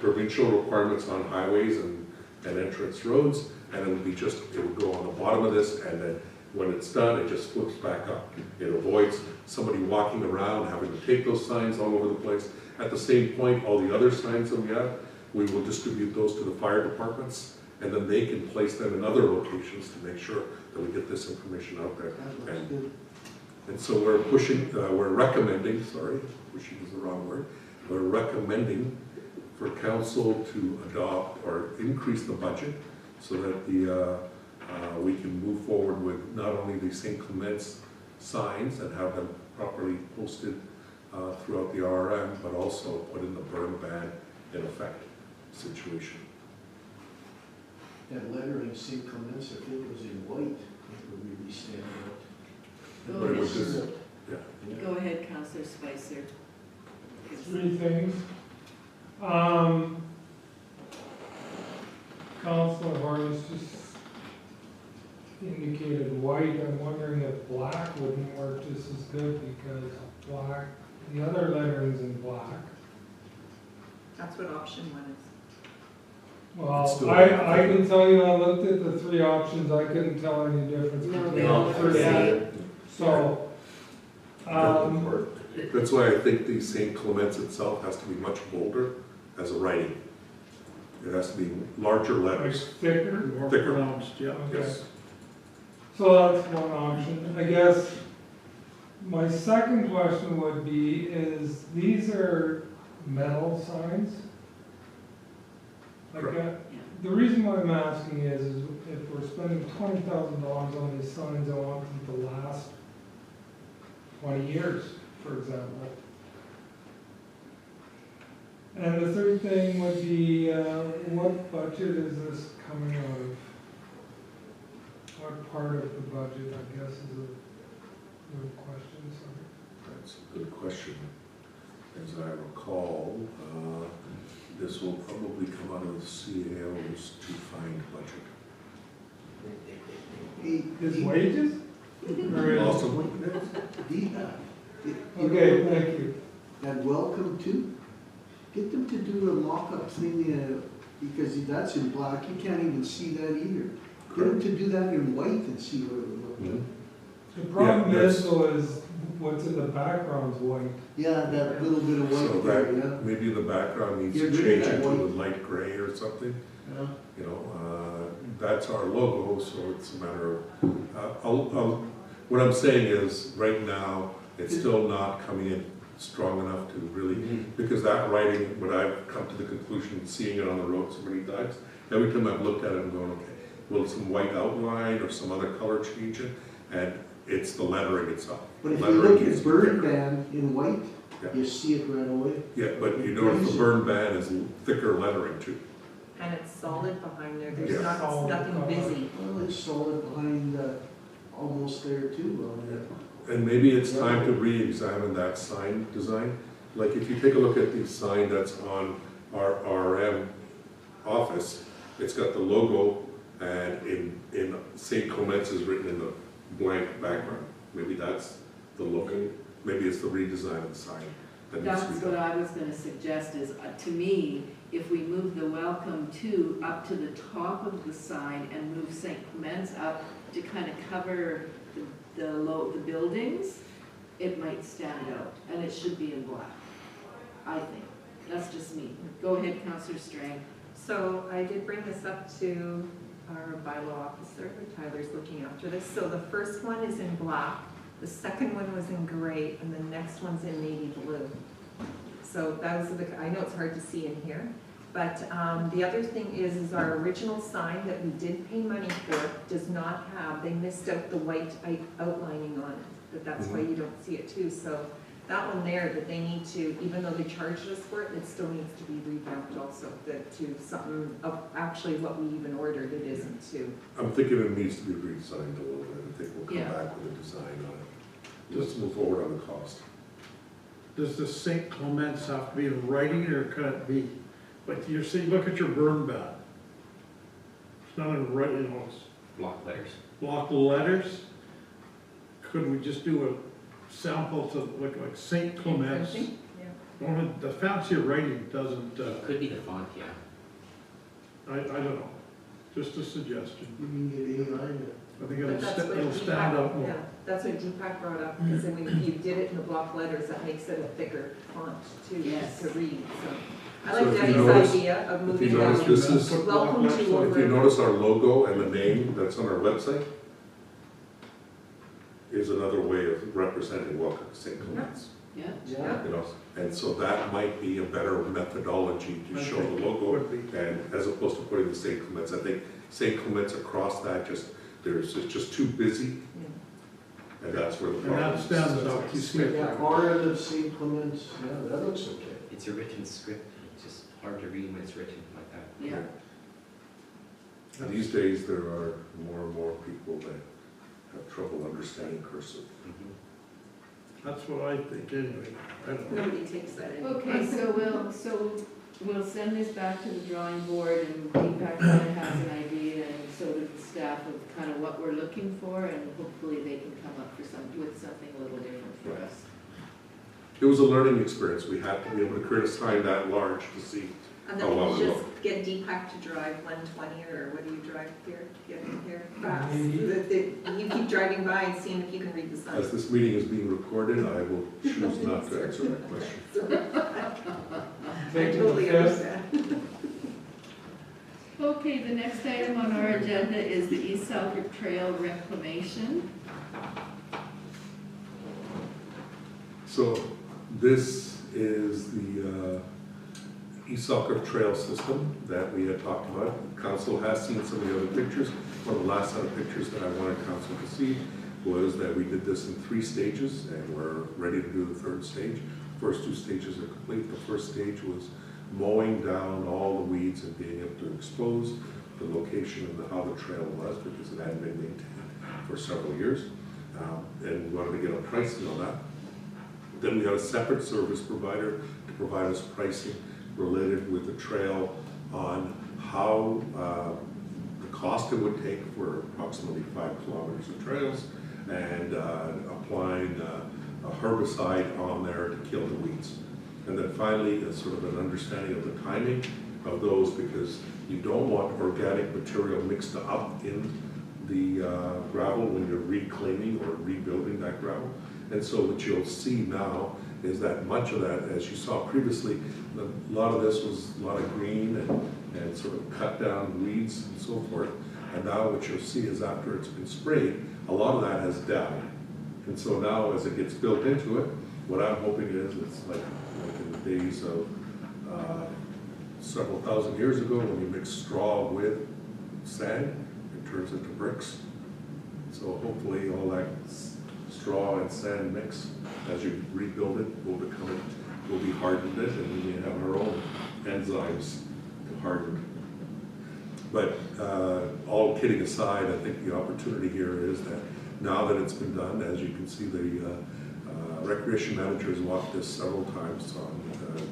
provincial requirements on highways and entrance roads, and it would be just, it would go on the bottom of this, and then when it's done, it just flips back up. It avoids somebody walking around, having to take those signs all over the place. At the same point, all the other signs that we have, we will distribute those to the fire departments, and then they can place them in other locations to make sure that we get this information out there. And so we're pushing, we're recommending, sorry, pushing is the wrong word, we're recommending for council to adopt or increase the budget so that we can move forward with not only the St. Clements signs and have them properly posted throughout the RM, but also put in the burn ban in effect situation. That lettering St. Clements, if it was in white, it would really stand out. But it was just, yeah. Go ahead, Councillor Spicer. 3 things. Councillor Harris just indicated white. I'm wondering if black wouldn't work just as good because black, the other lettering's in black. That's what option 1 is. Well, It's still- I can tell you, I looked at the three options, I couldn't tell any difference No, between they all don't three. say. So, That's why I think the St. Clements itself has to be much bolder as a writing. It has to be larger like letters. thicker, More Thicker. pronounced, yeah. okay. Yes. So that's one option. I guess my second question would be, is these are metal signs? Like, the reason why I'm asking is if we're spending $20,000 on these signs, I want them to last 20 years, for example. And the third thing would be, what budget is this coming out of? What part of the budget, I guess, is a good question, sorry. That's a good question. As I recall, this will probably come out of the CAO's to find budget. His wages? Or is- Awesome. Okay, thank you. And welcome to, get them to do a mock-up thing, because that's in black, you can't even see that either. Get them to do that in white and see what it would look like. The problem Yeah, is, that's- though, is what's in the background's white. Yeah, that little bit of So white there, yeah. that, maybe the background needs Get to rid of change that into a white. light gray or something. Yeah. You know, that's our logo, so it's a matter of, what I'm saying is, right now, it's still not coming in strong enough to really, because that writing, when I've come to the conclusion, seeing it on the road so many times, every time I've looked at it, I'm going, okay, will some white outline or some other color change it? And it's the lettering itself. But if you Lettering look needs at to be burn thicker. ban in white, Yeah. you see it right away. Yeah, but you notice the burn ban is thicker lettering too. And it's solid behind there, Yeah. there's not, nothing busy. Well, it's solid behind, almost there too, on that. And maybe it's time to re-examine that sign design. Like if you take a look at the sign that's on our RM office, it's got the logo and in St. Clements is written in the blank background. Maybe that's the look, maybe it's the redesign of the sign that needs to That's be what done. I was gonna suggest is, to me, if we move the welcome to up to the top of the sign and move St. Clements up to kind of cover the buildings, it might stand out, and it should be in black, I think. That's just me. Go ahead, Councillor Strang. So I did bring this up to our bylaw officer, Tyler's looking after this. So the first one is in black, the second one was in gray, and the next one's in navy blue. So those are the, I know it's hard to see in here, but the other thing is our original sign that we did pay money for does not have, they missed out the white outlining on it, but that's why you don't see it too. So that one there, that they need to, even though they charged us for it, it still needs to be revamped also, to something of actually what we even ordered, it isn't too. I'm thinking it needs to be redesigned a little bit. I think we'll come Yeah. back with a design on it. Let's move forward on the cost. Does the St. Clements have to be in writing or can it be, like you're saying, look at your burn ban. It's not in writing, you know, it's Block letters. block letters. Could we just do a sample to look like St. Clements? Printing? Yeah. Only the fancy writing doesn't, Could be the font, yeah. I don't know, just a suggestion. You can get AI to. I think But that's what it'll stand out Deepak, more. yeah, that's what Deepak brought up, because then when you did it in the block letters, that makes it a thicker font to, Yes. to read, so. I So like if you Debbie's notice- idea of If moving you down. notice, this is, Welcome to if you over. notice our logo and the name that's on our website is another way of representing Welcome to St. Clements. Yeah. Yeah. You know, and so that might be a better methodology to show the logo, Would be. and as opposed to putting the St. Clements. I think St. Clements across that it's just too busy, and that's where the And problem that is. stands out, you see it. Yeah, R end of St. Clements, yeah, that looks okay. It's a written script, it's just hard to read when it's written like that. Yeah. These days, there are more and more people that have trouble understanding cursive. That's what I think anyway, I don't know. Nobody takes that in. Okay, so we'll send this back to the drawing board, and Deepak kind of has an idea, and so does the staff, of kind of what we're looking for, and hopefully they can come up with something a little different for us. It was a learning experience. We had to be able to create a sign that large to see And how then well we it just, looked. get Deepak to drive 120, or what do you drive here, get in here? Fast. Maybe. You keep driving by and seeing if you can read the sign. As this meeting is being recorded, I will choose not to answer that question. I totally understand. Okay, the next item on our agenda is the East Selkirk Trail reclamation. So this is the East Selkirk Trail system that we had talked about. Council has seen some of the other pictures. One of the last set of pictures that I wanted council to see was that we did this in 3 stages, and we're ready to do the 3rd stage. First 2 stages are complete. The first stage was mowing down all the weeds and being able to expose the location and how the trail was, because it hadn't been maintained for several years. And we wanted to get a pricing on that. Then we had a separate service provider to provide us pricing related with the trail on how the cost it would take for approximately 5 kilometers of trails, and applying a herbicide on there to kill the weeds. And then finally, a sort of an understanding of the timing of those, because you don't want organic material mixed up in the gravel when you're reclaiming or rebuilding that gravel. And so what you'll see now is that much of that, as you saw previously, a lot of this was a lot of green and sort of cut down weeds and so forth. And now what you'll see is after it's been sprayed, a lot of that has died. And so now as it gets built into it, what I'm hoping is it's like in the days of several thousand years ago when you mix straw with sand, it turns into bricks. So hopefully all that straw and sand mix, as you rebuild it, will be hardened it, and we may have our own enzymes to harden it. But all kidding aside, I think the opportunity here is that now that it's been done, as you can see, the recreation manager has walked this several times on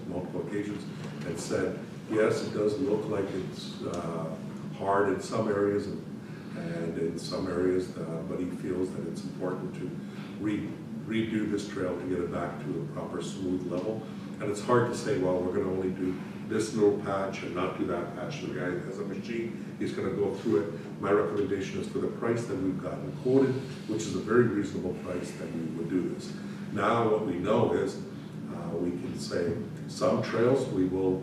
multiple occasions and said, yes, it does look like it's hard in some areas and in some areas, but he feels that it's important to redo this trail to get it back to a proper smooth level. And it's hard to say, well, we're going to only do this little patch and not do that patch. The guy has a machine, he's going to go through it. My recommendation is for the price that we've gotten quoted, which is a very reasonable price, that we would do this. Now what we know is we can say some trails we will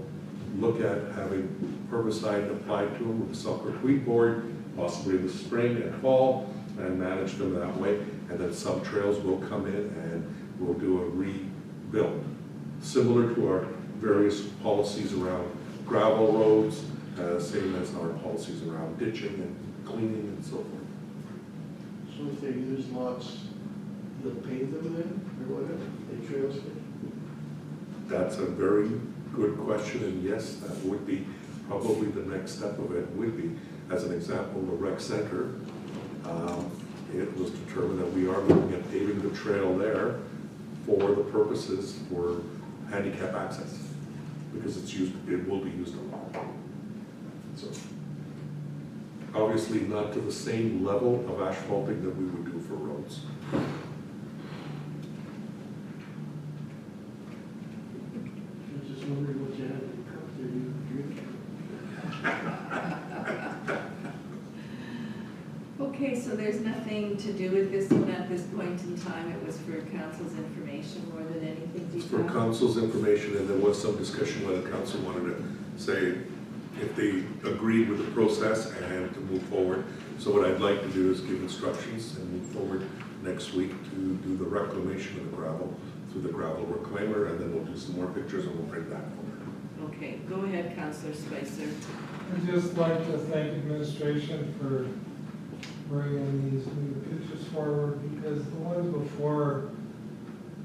look at having herbicide applied to them with the Selkirk Weed Board, possibly in the spring and fall, and manage them that way. And then some trails will come in and we'll do a rebuild, similar to our various policies around gravel roads, same as our policies around ditching and cleaning and so forth. So if they use lots, you'll pave them then, or whatever, they trails it? That's a very good question, and yes, that would be probably the next step of it would be, as an example, the rec center. It was determined that we are looking at paving the trail there for the purposes for handicap access, because it will be used a lot. So, obviously not to the same level of asphalting that we would do for roads. I was just wondering what you had in the cup there, you drink. Okay, so there's nothing to do with this one at this point in time. It was for council's information more than anything. It's for council's information, and there was some discussion whether council wanted to say if they agreed with the process and to move forward. So what I'd like to do is give instructions and move forward next week to do the reclamation of the gravel through the gravel reclaimer, and then we'll do some more pictures and we'll bring that forward. Okay, go ahead, Councillor Spicer. I'd just like to thank administration for bringing these new pictures forward, because the ones before,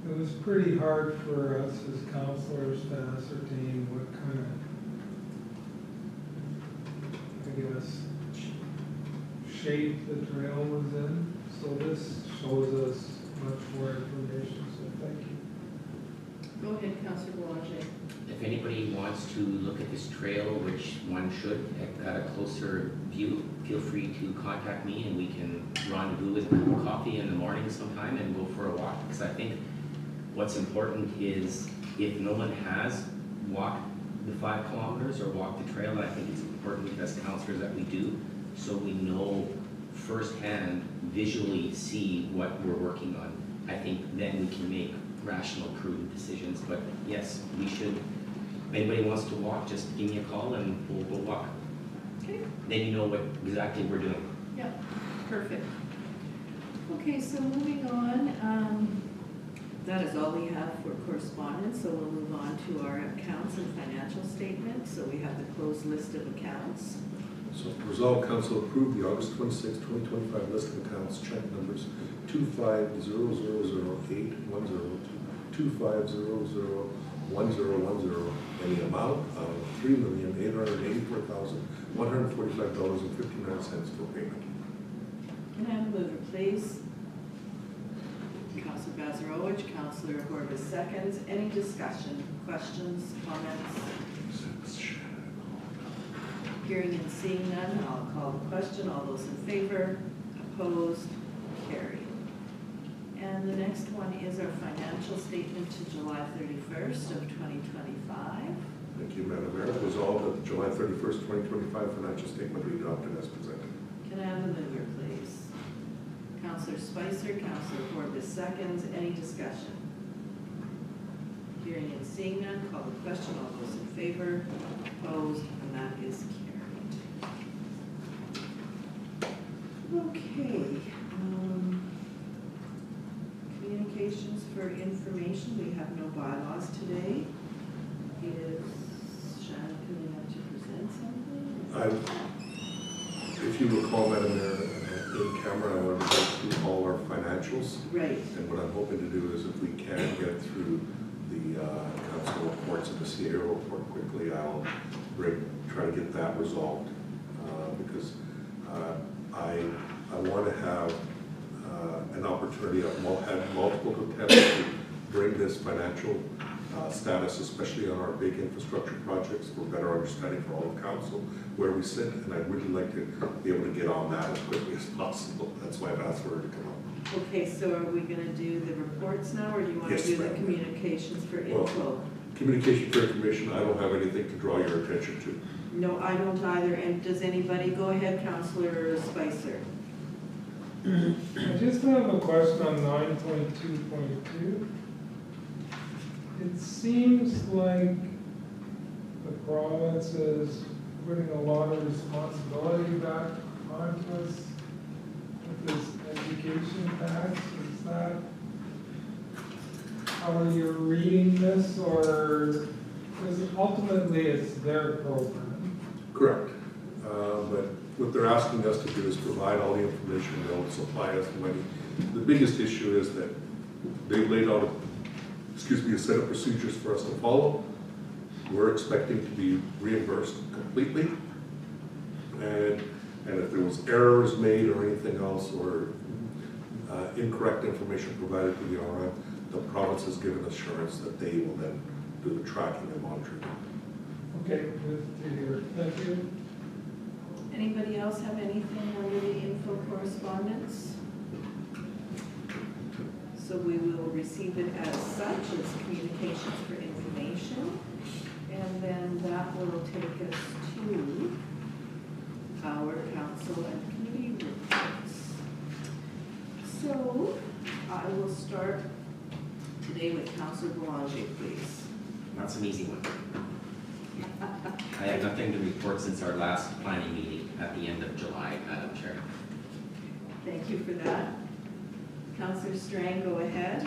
it was pretty hard for us as councillors to ascertain what kind of, I guess, shape the trail was in. So this shows us much more information, so thank you. Go ahead, Councillor Boulanger. If anybody wants to look at this trail, which one should, at a closer view, feel free to contact me and we can rendezvous with coffee in the morning sometime and go for a walk. Because I think what's important is if no one has walked the 5 kilometers or walk the trail, and I think it's important as councillors that we do, so we know firsthand, visually see what we're working on. I think then we can make rational, prudent decisions, but yes, we should, if anybody wants to walk, just give me a call and we'll walk. Okay. Then you know what exactly we're doing. Yeah, perfect. Okay, so moving on, that is all we have for correspondence, so we'll move on to our accounts and financial statements. So we have the closed list of accounts. So resolve council approve the August 26, 2025 list of accounts, check numbers 25000810 to 25001010 in the amount of $3,884,145.59 for payment. Can I have a mover, please? Councillor Bazarowicz, Councillor Corbis seconds. Any discussion, questions, comments? Hearing and seeing none, I'll call the question. All those in favor, opposed, carried. And the next one is our financial statement to July 31st of 2025. Thank you, Madam Mayor. Resolved that the July 31st, 2025 financial statement be adopted as presented. Can I have a mover, please? Councillor Spicer, Councillor Corbis seconds. Any discussion? Hearing and seeing none, call the question. All those in favor, opposed, and that is carried. Okay. Communications for information. We have no bylaws today. Is Shannon coming up to present something? If you recall, Madam Mayor, in camera, I want to go through all our financials. Right. And what I'm hoping to do is if we can get through the council reports and the CAO report quickly, I'll try to get that resolved. Because I want to have an opportunity, I've had multiple attempts to bring this financial status, especially on our big infrastructure projects, for better understanding for all of council where we sit, and I'd really like to be able to get on that as quickly as possible. That's why I've asked for her to come up. Okay, so are we going to do the reports now, or do you want Yes, to do the ma'am. communications for Well, info? Communication for information, I don't have anything to draw your attention to. No, I don't either. And does anybody? Go ahead, Councillor Spicer. I just have a question on 9.2.2. It seems like the province is putting a lot of responsibility back onto us with this education tax. Is that how you're reading this, or because ultimately it's their program? Correct. But what they're asking us to do is provide all the information, they'll supply us the money. The biggest issue is that they laid out, a set of procedures for us to follow. We're expecting to be reimbursed completely. And if there was errors made or anything else, or incorrect information provided to the RM, the province has given assurance that they will then do the tracking and monitoring. Okay, good to hear. Thank you. Anybody else have anything under the info correspondence? So we will receive it as such, as communications for information. And then that will take us to our council and committee reports. So I will start today with Councillor Boulanger, please. That's an easy one. I have nothing to report since our last planning meeting at the end of July, Madam Chair. Thank you for that. Councillor Strang, go ahead.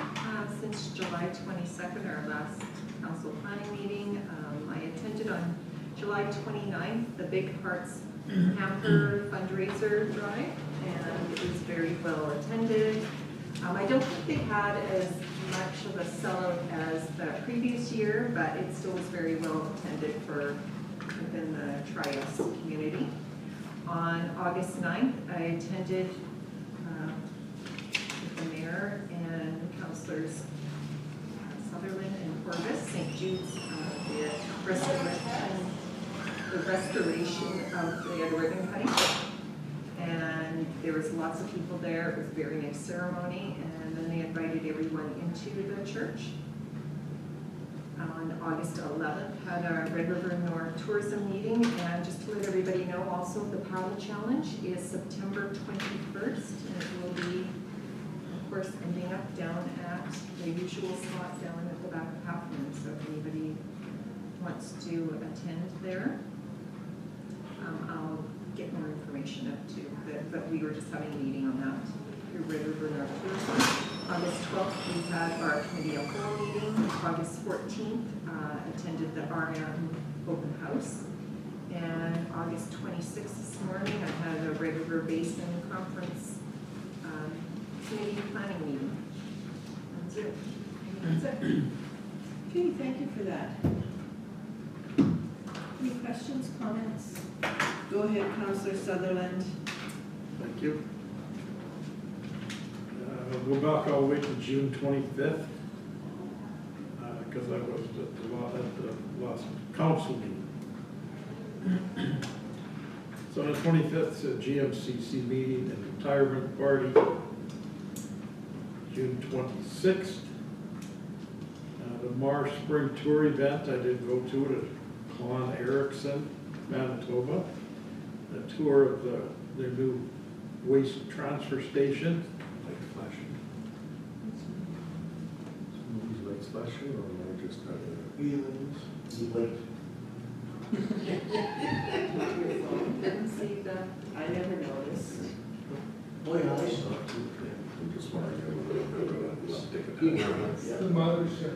Since July 22nd, our last council planning meeting, I attended on July 29th, the Big Hearts Hamper fundraiser drive, and it was very well attended. I don't think they had as much of a sellout as the previous year, but it still was very well attended for within the Trios community. On August 9th, I attended with the mayor and councillors Sutherland and Corbis, St. Jude's, the restoration of the ribbon cutting. And there was lots of people there. It was a very nice ceremony, and then they invited everyone into the church. on August 11th, had our Red River North Tourism meeting, and just to let everybody know, also the paddle challenge is September 21st, and it will be, of course, ending up down at the usual spot down at the back of Half Moon. So if anybody wants to attend there, I'll get more information up too. But we were just having a meeting on that through Red River North Tourism. August 12th, we had our committee of whole meeting. August 14th, attended the RM open house. And August 26th this morning, I had a Red River Basin Conference committee planning meeting. That's it. That's it. Okay, thank you for that. Any questions, comments? Go ahead, Councillor Sutherland. Thank you. We'll go back all the way to June 25th, because I was at the last council meeting. So on the 25th, it's a GMCC meeting and retirement party. June 26th, the Marsh Spring Tour event, I did go to it at Con Erickson, Manitoba. A tour of their new waste transfer station. Like flashing. Movies like flashing, or am I just not Feelings. Didn't see that. I never noticed. Oh, yeah, I saw it too. I'm just wondering, I'm gonna stick it out. The mothership.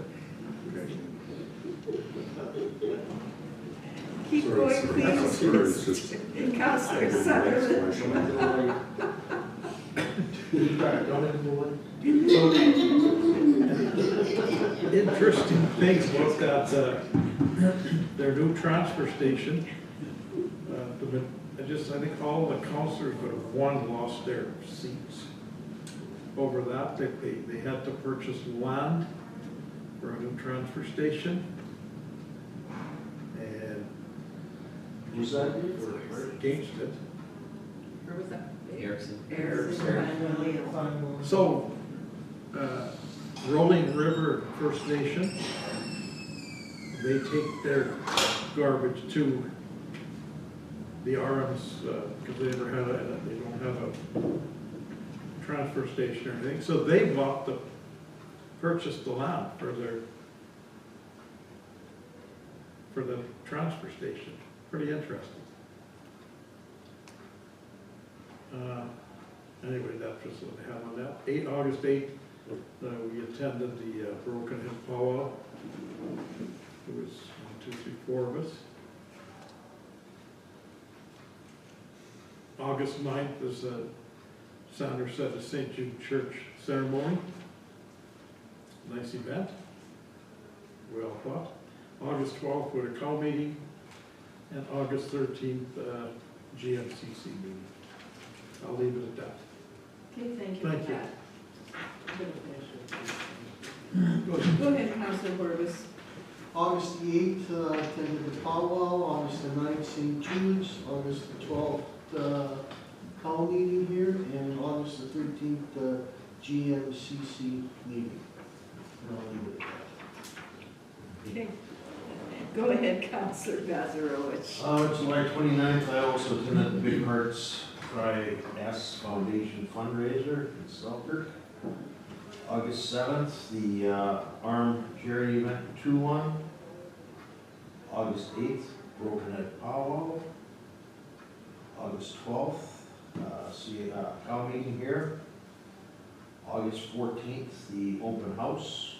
Keep Sorry, going, sorry, that's please. sorry, it's just- Councillor Sutherland. Interesting things about that, their new transfer station. I think all the councillors but one lost their seats. Over that, they had to purchase land for a new transfer station. And Was that? we're against it. Where was that? Erickson. So, Rolling River First Nation, they take their garbage to the RMs, because they don't have a transfer station or anything. So they purchased the land for the transfer station. Pretty interesting. Anyway, that's just what they have on that. August 8th, we attended the Broken Hill Powwow. It was 1, 2, 3, 4 of us. August 9th is a Sanders at the St. Jude Church ceremony. Nice event. We all thought. August 12th, with a call meeting. And August 13th, GMCC meeting. I'll leave it at that. Okay, thank you Thank for you. that. Go ahead, Councillor Horbis. August the 8th, attended the powwow. August the 9th, St. Jude's. August the 12th, cow meeting here. And August the 13th, GMCC meeting. And I'll leave it at that. Okay. Go ahead, Councillor Bazarowicz. July 29th, I also attended the Big Hearts Fry S Foundation fundraiser in Selkirk. August 7th, the ARM charity event 2-1. August 8th, Broken Head Powwow. August 12th, cow meeting here. August 14th, the open house.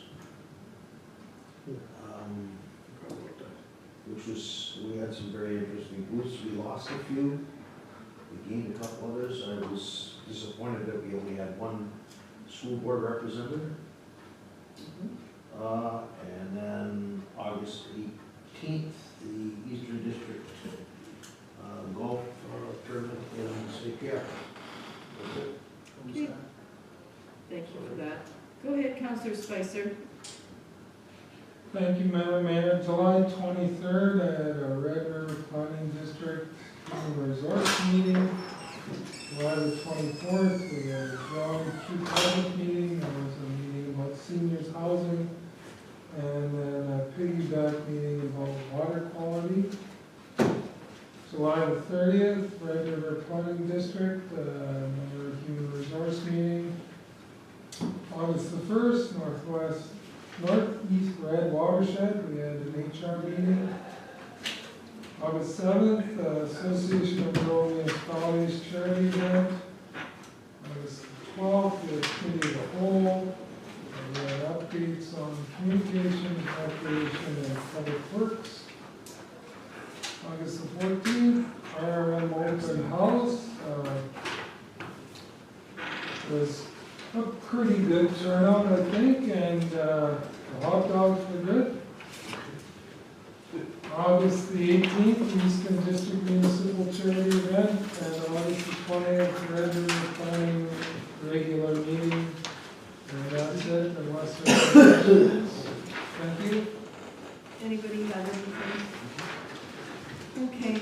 Which was, we had some very interesting booths. We lost a few, we gained a couple others. I was disappointed that we only had one school board representative. And then August 18th, the Eastern District golf tournament in St. Pierre. That's it. Okay. Thank you for that. Go ahead, Councillor Spicer. Thank you, Madam Mayor. July 23rd, I had a Red River Planning District Human Resource meeting. July the 24th, we had a John Q. Public meeting. There was a meeting about seniors housing. And then a Piggy Planning District, another human resource meeting. August the 1st, Northeast Red Watershed, we had an HR meeting. August 7th, Association of Rural Municipalities Charity Event. August 12th, the Committee of the Whole. We had updates on communication, recreation, and public works. August the 14th, RRM open house. Was a pretty good turnout, I think, and the hot dogs were good. August the 18th, Eastern District Municipal Charity Event, and August the 20th, Red River Planning regular meeting. And that's it, unless there's any questions. Thank you. Anybody have anything? Okay,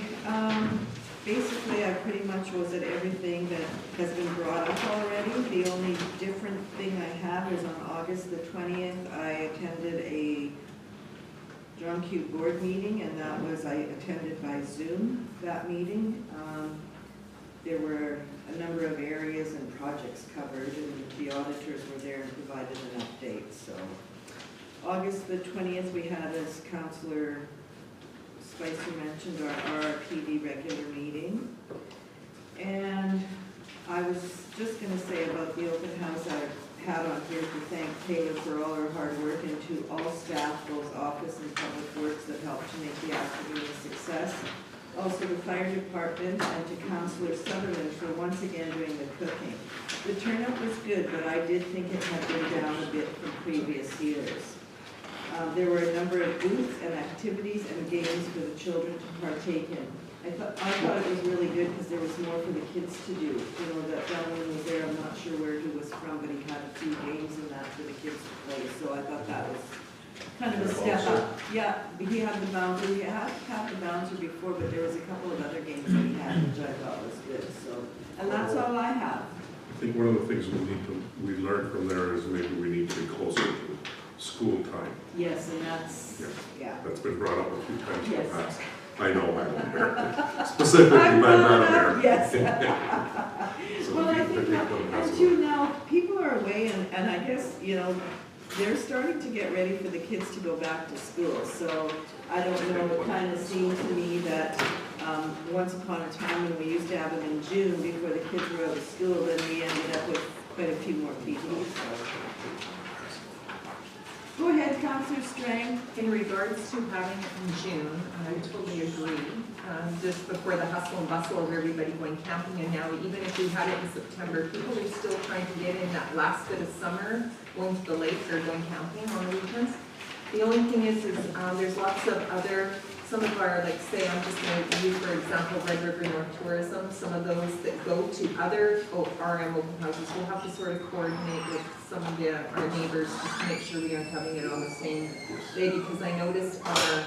basically I pretty much was at everything that has been brought up already. The only different thing I have is on August the 20th, I attended a John Q board meeting, and that was, I attended by Zoom, that meeting. There were a number of areas and projects covered, and the auditors were there and provided an update, so. August the 20th, we had, as Councillor Spicer mentioned, our RRPD regular meeting. And I was just going to say about the open house, I had on here to thank Taylor for all her hard work, and to all staff, both office and public works, that helped to make the afternoon a success. Also the fire department, and to Councillor Sutherland for once again doing the cooking. The turnout was good, but I did think it had been down a bit from previous years. There were a number of booths and activities and games for the children to partake in. I thought it was really good because there was more for the kids to do. You know, that gentleman was there, I'm not sure where he was from, but he had a few games and that for the kids to play. So I thought that was kind of a step up. Yeah, he had the boundary, he had the boundary before, but there was a couple of other games that he had, which I thought was good. So, and that's all I have. I think one of the things we learned from there is maybe we need to be closer to school time. Yes, and that's, yeah. That's been brought up a few times in Yes. the past. I know, Madam Mayor. Specifically by Madam Mayor. Yes. So Well, I think that, one and has too, now, people are away, and I guess, you know, they're starting to get ready for the kids to go back to school. So I don't know, it kind of seemed to me that once upon a time when we used to have them in June before the kids were out of school, then we ended up with quite a few more people. So. Go ahead, Councillor Strang. In regards to having it in June, I totally agree. Just before the hustle and bustle of everybody going camping, and now even if we had it in September, people are still trying to get in that last bit of summer, going to the lakes or going camping on the weekends. The only thing is there's lots of other, some of our, like say, I'm just going to use for example Red River North Tourism, some of those that go to other RM open houses, we'll have to sort of coordinate with some of our neighbors just to make sure we aren't having it on the same day, because I noticed our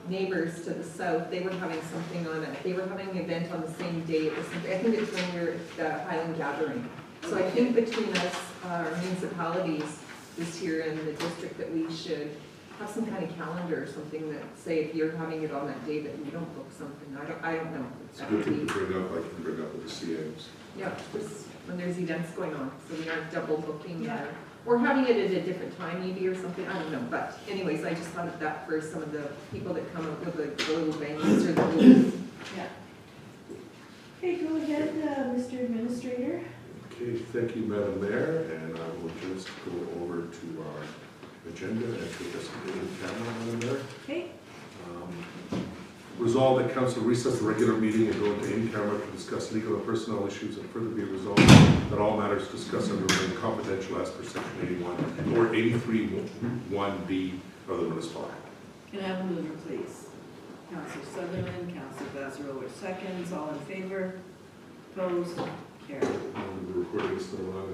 neighbors to the south, they were having something on it, they were having an event on the same day. It was something, I think it's when we were at the Highland Gathering. So I think between us, our municipalities this year in the district, that we should have some kind of calendar or something that say if you're having it on that day that you don't book something. I don't know. It's a good thing to bring up, I can bring up with the CAs. Yeah, just when there's events going on, so we aren't double booking or having it at a different time maybe or something, I don't know. But anyways, I just thought of that for some of the people that come up with the little venues or the booths. Yeah. Okay, go ahead, Mr. Administrator. Okay, thank you, Madam Mayor, and I will just go over to our agenda and take us to the camera, Madam Mayor. Okay. Resolve that council recess the regular meeting and go into in-camera to discuss legal and personnel issues, and further be resolved that all matters discussed under remain confidential as per section 81 or 83(1)(b) of the municipal act. Can I have a mover, please? Councillor Sutherland, Councillor Vazzarolo seconds, all in favor? Opposed? Carried. The recording is still on.